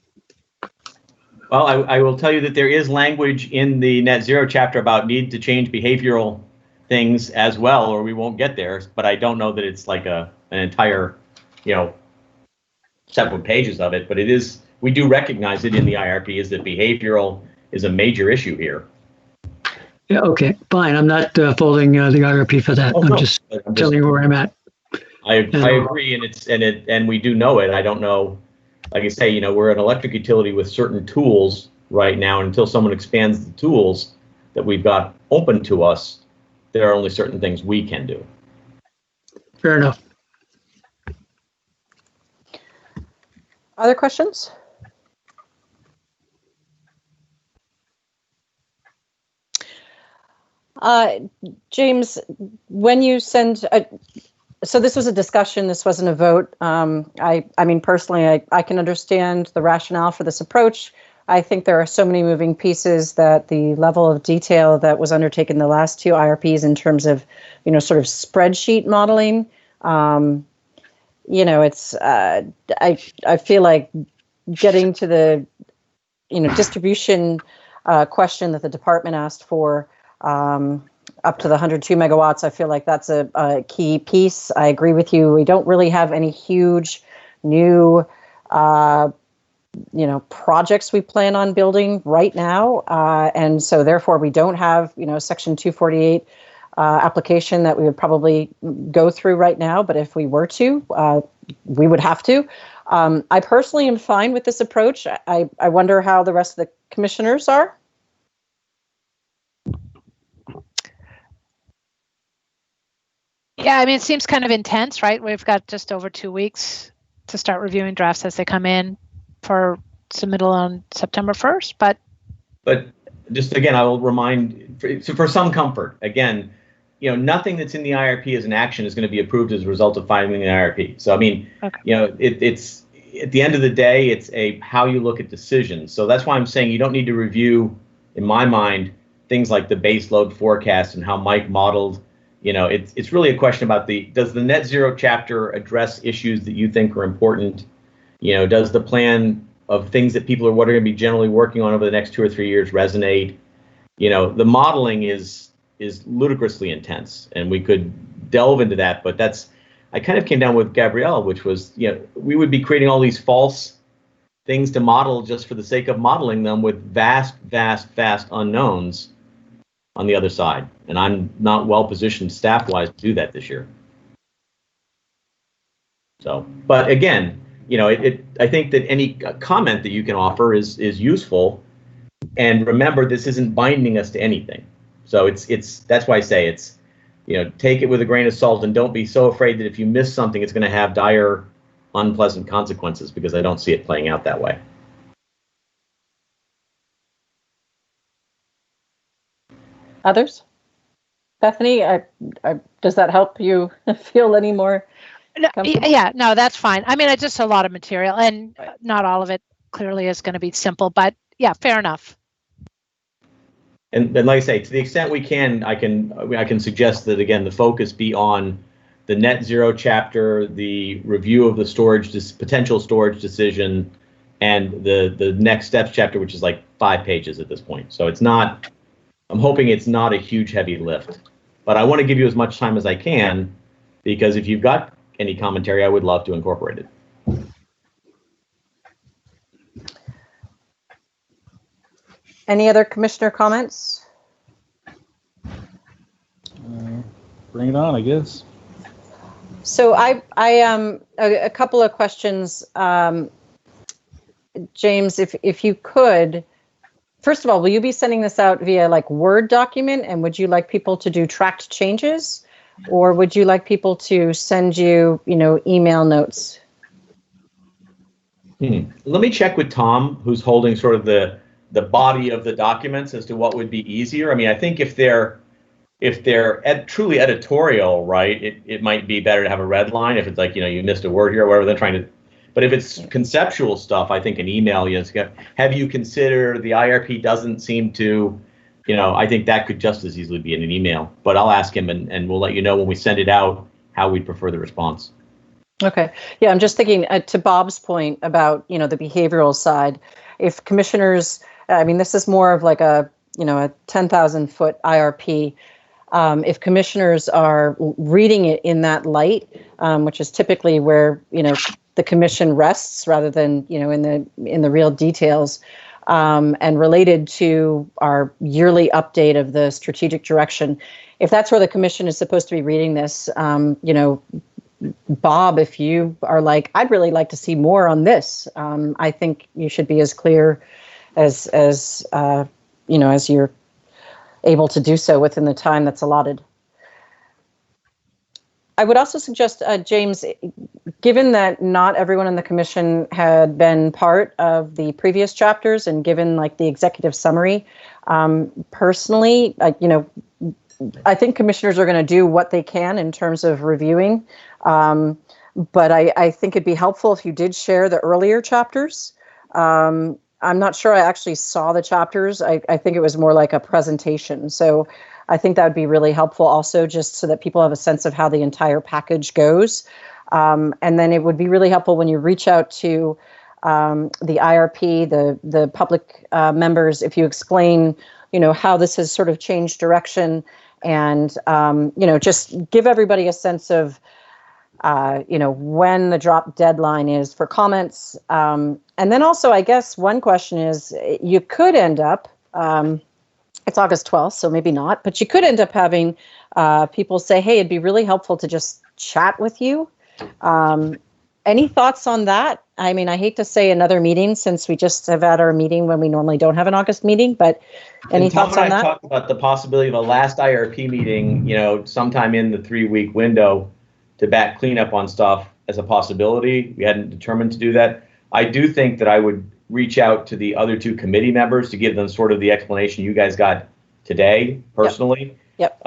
S8: Well, I will tell you that there is language in the net zero chapter about need to change behavioral things as well, or we won't get there. But I don't know that it's like an entire, several pages of it. But it is, we do recognize it in the IRP is that behavioral is a major issue here.
S7: Yeah, okay, fine. I'm not faulting the IRP for that. I'm just telling you where I'm at.
S8: I agree, and we do know it. I don't know. Like I say, we're an electric utility with certain tools right now. And until someone expands the tools that we've got open to us, there are only certain things we can do.
S7: Fair enough.
S1: Other questions? James, when you send, so this was a discussion, this wasn't a vote. I mean, personally, I can understand the rationale for this approach. I think there are so many moving pieces that the level of detail that was undertaken in the last two IRPs in terms of, sort of spreadsheet modeling, it's, I feel like getting to the, distribution question that the department asked for, up to the 102 megawatts, I feel like that's a key piece. I agree with you. We don't really have any huge new projects we plan on building right now. And so therefore we don't have, Section 248 application that we would probably go through right now. But if we were to, we would have to. I personally am fine with this approach. I wonder how the rest of the commissioners are.
S4: Yeah, I mean, it seems kind of intense, right? We've got just over 2 weeks to start reviewing drafts as they come in for submittal on September 1st, but
S8: just again, I will remind, for some comfort, again, nothing that's in the IRP as an action is going to be approved as a result of filing the IRP. So, I mean,
S4: okay.
S8: It's at the end of the day, it's how you look at decisions. So that's why I'm saying you don't need to review, in my mind, things like the base load forecast and how Mike modeled. It's really a question about does the net zero chapter address issues that you think are important? Does the plan of things that people are going to be generally working on over the next 2 or 3 years resonate? The modeling is ludicrously intense, and we could delve into that, but I kind of came down with Gabrielle, which was, we would be creating all these false things to model just for the sake of modeling them with vast unknowns on the other side. And I'm not well positioned staff-wise to do that this year. So, but again, I think that any comment that you can offer is useful. And remember, this isn't binding us to anything. So that's why I say take it with a grain of salt, and don't be so afraid that if you miss something, it's going to have dire, unpleasant consequences, because I don't see it playing out that way.
S1: Others? Bethany, does that help you feel any more?
S4: Yeah, no, that's fine. I mean, it's just a lot of material, and not all of it clearly is going to be simple, but yeah, fair enough.
S8: And like I say, to the extent we can, I can suggest that, again, the focus be on the net zero chapter, the review of the potential storage decision, and the next steps chapter, which is like 5 pages at this point. So I'm hoping it's not a huge heavy lift, but I want to give you as much time as I can, because if you've got any commentary, I would love to incorporate it.
S1: Any other commissioner comments?
S3: Bring it on, I guess.
S1: So a couple of questions, James, if you could. First of all, will you be sending this out via Word document, and would you like people to do tracked changes, or would you like people to send you, email notes?
S8: Let me check with Tom, who's holding sort of the body of the documents, as to what would be easier. I mean, I think if they're truly editorial, right, it might be better to have a red line if it's you missed a word here or whatever they're trying to. But if it's conceptual stuff, I think an email, have you considered the IRP doesn't seem to, I think that could just as easily be in an email. But I'll ask him, and we'll let you know when we send it out how we'd prefer the response. Okay.
S1: Yeah, I'm just thinking to Bob's point about, the behavioral side. If commissioners, this is more of a 10,000-foot IRP. If commissioners are reading it in that light, which is typically where, the commission rests rather than, in the real details, and related to our yearly update of the strategic direction. If that's where the commission is supposed to be reading this, Bob, if you are I'd really like to see more on this, I think you should be as clear as you're able to do so within the time that's allotted. I would also suggest, James, given that not everyone in the commission had been part of the previous chapters, and given the executive summary, personally, I think commissioners are going to do what they can in terms of reviewing. But I think it'd be helpful if you did share the earlier chapters. I'm not sure I actually saw the chapters. I think it was more like a presentation. So I think that would be really helpful also, just so that people have a sense of how the entire package goes. And then it would be really helpful when you reach out to the IRP, the public members, if you explain, how this has sort of changed direction, and, just give everybody a sense of when the drop deadline is for comments. And then also, I guess one question is, you could end up, it's August 12th, so maybe not, but you could end up having people say, hey, it'd be really helpful to just chat with you. Any thoughts on that? I mean, I hate to say another meeting since we just have had our meeting when we normally don't have an August meeting, but any thoughts on that?
S8: Tom and I talked about the possibility of a last IRP meeting, sometime in the 3-week window to back cleanup on stuff as a possibility. We hadn't determined to do that. I do think that I would reach out to the other 2 committee members to give them sort of the explanation you guys got today personally.
S1: Yep.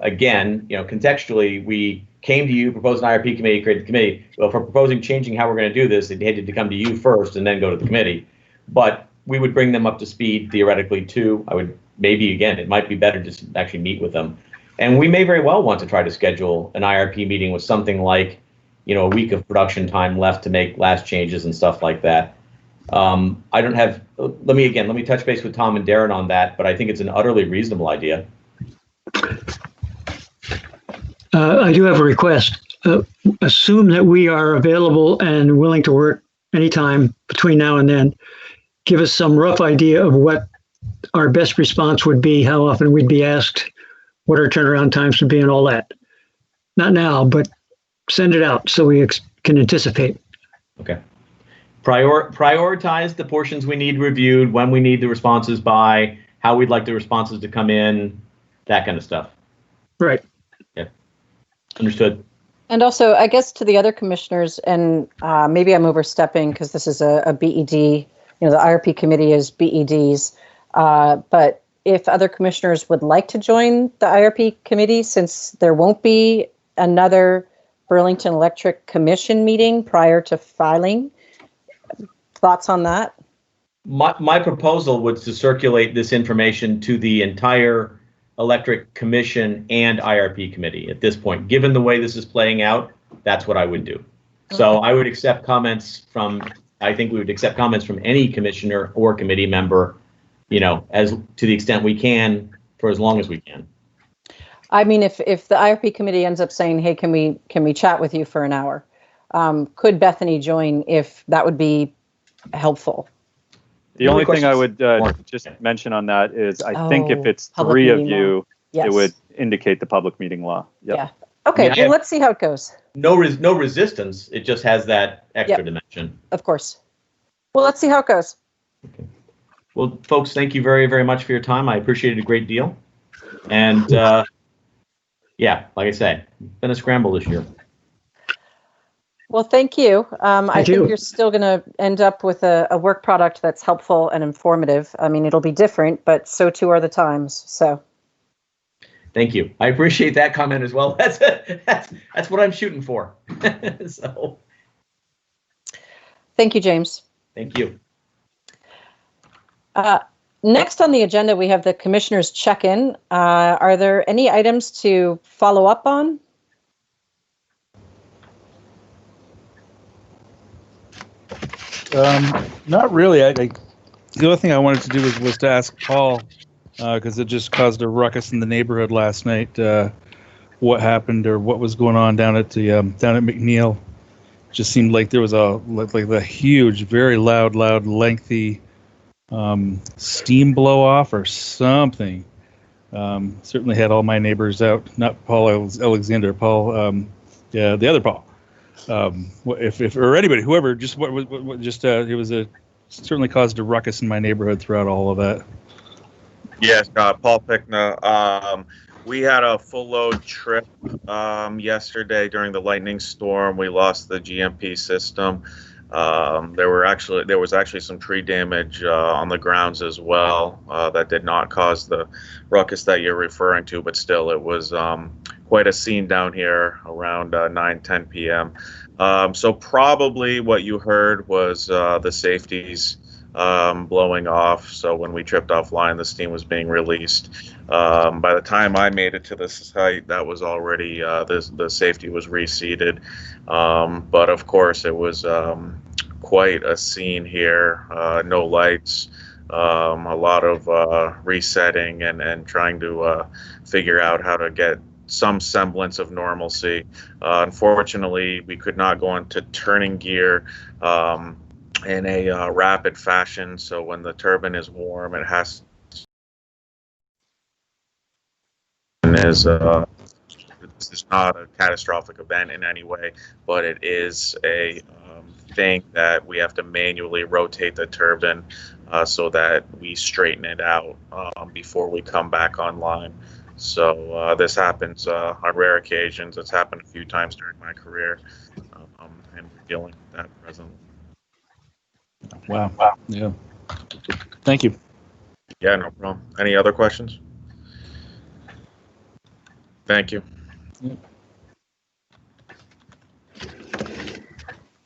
S8: Again, contextually, we came to you, proposed an IRP committee, created the committee. Well, if we're proposing changing how we're going to do this, it needed to come to you first and then go to the committee. But we would bring them up to speed theoretically too. It might be better to actually meet with them. And we may very well want to try to schedule an IRP meeting with something like, a week of production time left to make last changes and stuff like that. Let me touch base with Tom and Darren on that, but I think it's an utterly reasonable idea.
S7: I do have a request. Assume that we are available and willing to work anytime between now and then. Give us some rough idea of what our best response would be, how often we'd be asked, what our turnaround times would be, and all that. Not now, but send it out so we can anticipate.
S8: Okay. Prioritize the portions we need reviewed, when we need the responses by, how we'd like the responses to come in, that kind of stuff.
S7: Right.
S8: Yeah. Understood.
S1: And also, I guess to the other commissioners, and maybe I'm overstepping because this is a BED, the IRP committee is BEDs, but if other commissioners would like to join the IRP committee, since there won't be another Burlington Electric Commission meeting prior to filing, thoughts on that?
S8: My proposal was to circulate this information to the entire Electric Commission and IRP committee at this point. Given the way this is playing out, that's what I would do. So I would accept comments I think we would accept comments from any commissioner or committee member, as to the extent we can, for as long as we can.
S1: I mean, if the IRP committee ends up saying, hey, can we chat with you for an hour? Could Bethany join if that would be helpful?
S6: The only thing I would just mention on that is I think if it's 3 of you,
S1: yes,
S6: it would indicate the public meeting law. Yep.
S1: Yeah. Okay, let's see how it goes.
S8: No resistance. It just has that extra dimension.
S1: Of course. Well, let's see how it goes.
S8: Okay. Well, folks, thank you very, very much for your time. I appreciate it a great deal. And like I said, it's been a scramble this year.
S1: Well, thank you. I think you're still going to end up with a work product that's helpful and informative. I mean, it'll be different, but so too are the times. So,
S8: thank you. I appreciate that comment as well. That's what I'm shooting for. So,
S1: thank you, James.
S8: Thank you.
S1: Next on the agenda, we have the commissioners check-in. Are there any items to follow up on?
S3: Not really. The other thing I wanted to do was to ask Paul, because it just caused a ruckus in the neighborhood last night. What happened or what was going on down at McNeil? Just seemed like there was a huge, very loud, lengthy steam blow off or something. Certainly had all my neighbors out. Not Paul Alexander. Paul, the other Paul. If or anybody, whoever, just it certainly caused a ruckus in my neighborhood throughout all of that.
S13: Yes, Paul Pickna. We had a full load trip yesterday during the lightning storm. We lost the GMP system. There was actually some tree damage on the grounds as well that did not cause the ruckus that you're referring to, but still it was quite a scene down here around 9-10 p.m. So probably what you heard was the safeties blowing off. So when we tripped offline, the steam was being released. By the time I made it to the site, that was already the safety was reseated. But of course, it was quite a scene here. No lights, a lot of resetting and trying to figure out how to get some semblance of normalcy. Unfortunately, we could not go into turning gear in a rapid fashion. So when the turbine is warm, it has this is not a catastrophic event in any way, but it is a thing that we have to manually rotate the turbine so that we straighten it out before we come back online. So this happens on rare occasions. It's happened a few times during my career, and we're dealing with that presently.
S3: Wow. Yeah. Thank you.
S13: Yeah, no problem. Any other questions? Thank you.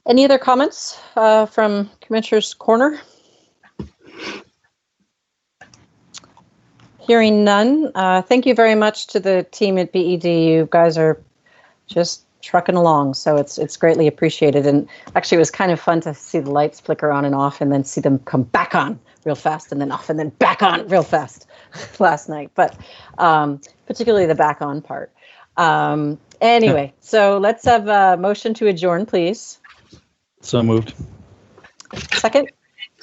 S1: Any other comments from Commissioner's Corner? Hearing none. Thank you very much to the team at BED. You guys are just trucking along, so it's greatly appreciated. And actually, it was kind of fun to see the lights flicker on and off, and then see them come back on real fast, and then off, and then back on real fast last night. But particularly the back on part. Anyway, so let's have a motion to adjourn, please.
S3: So moved.
S1: Second?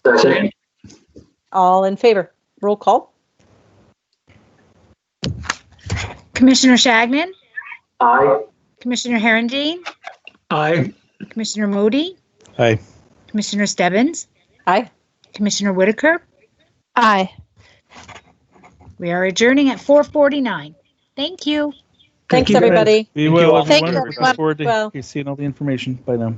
S5: Second.
S1: All in favor? Roll call.
S2: Commissioner Shagnon,
S5: Aye.
S2: Commissioner Herendeen,
S7: Aye.
S2: Commissioner Moody,
S3: Aye.
S2: Commissioner Stebbins,
S1: Aye.
S2: Commissioner Whitaker.
S4: Aye.
S2: We are adjourning at 4:49. Thank you.
S1: Thanks,
S7: you, guys.
S1: everybody.
S3: Be
S7: Thank
S3: well,
S7: you all.
S3: everyone.
S4: Thank you,
S3: Looking forward
S1: Well.
S3: to seeing all the information. Bye now.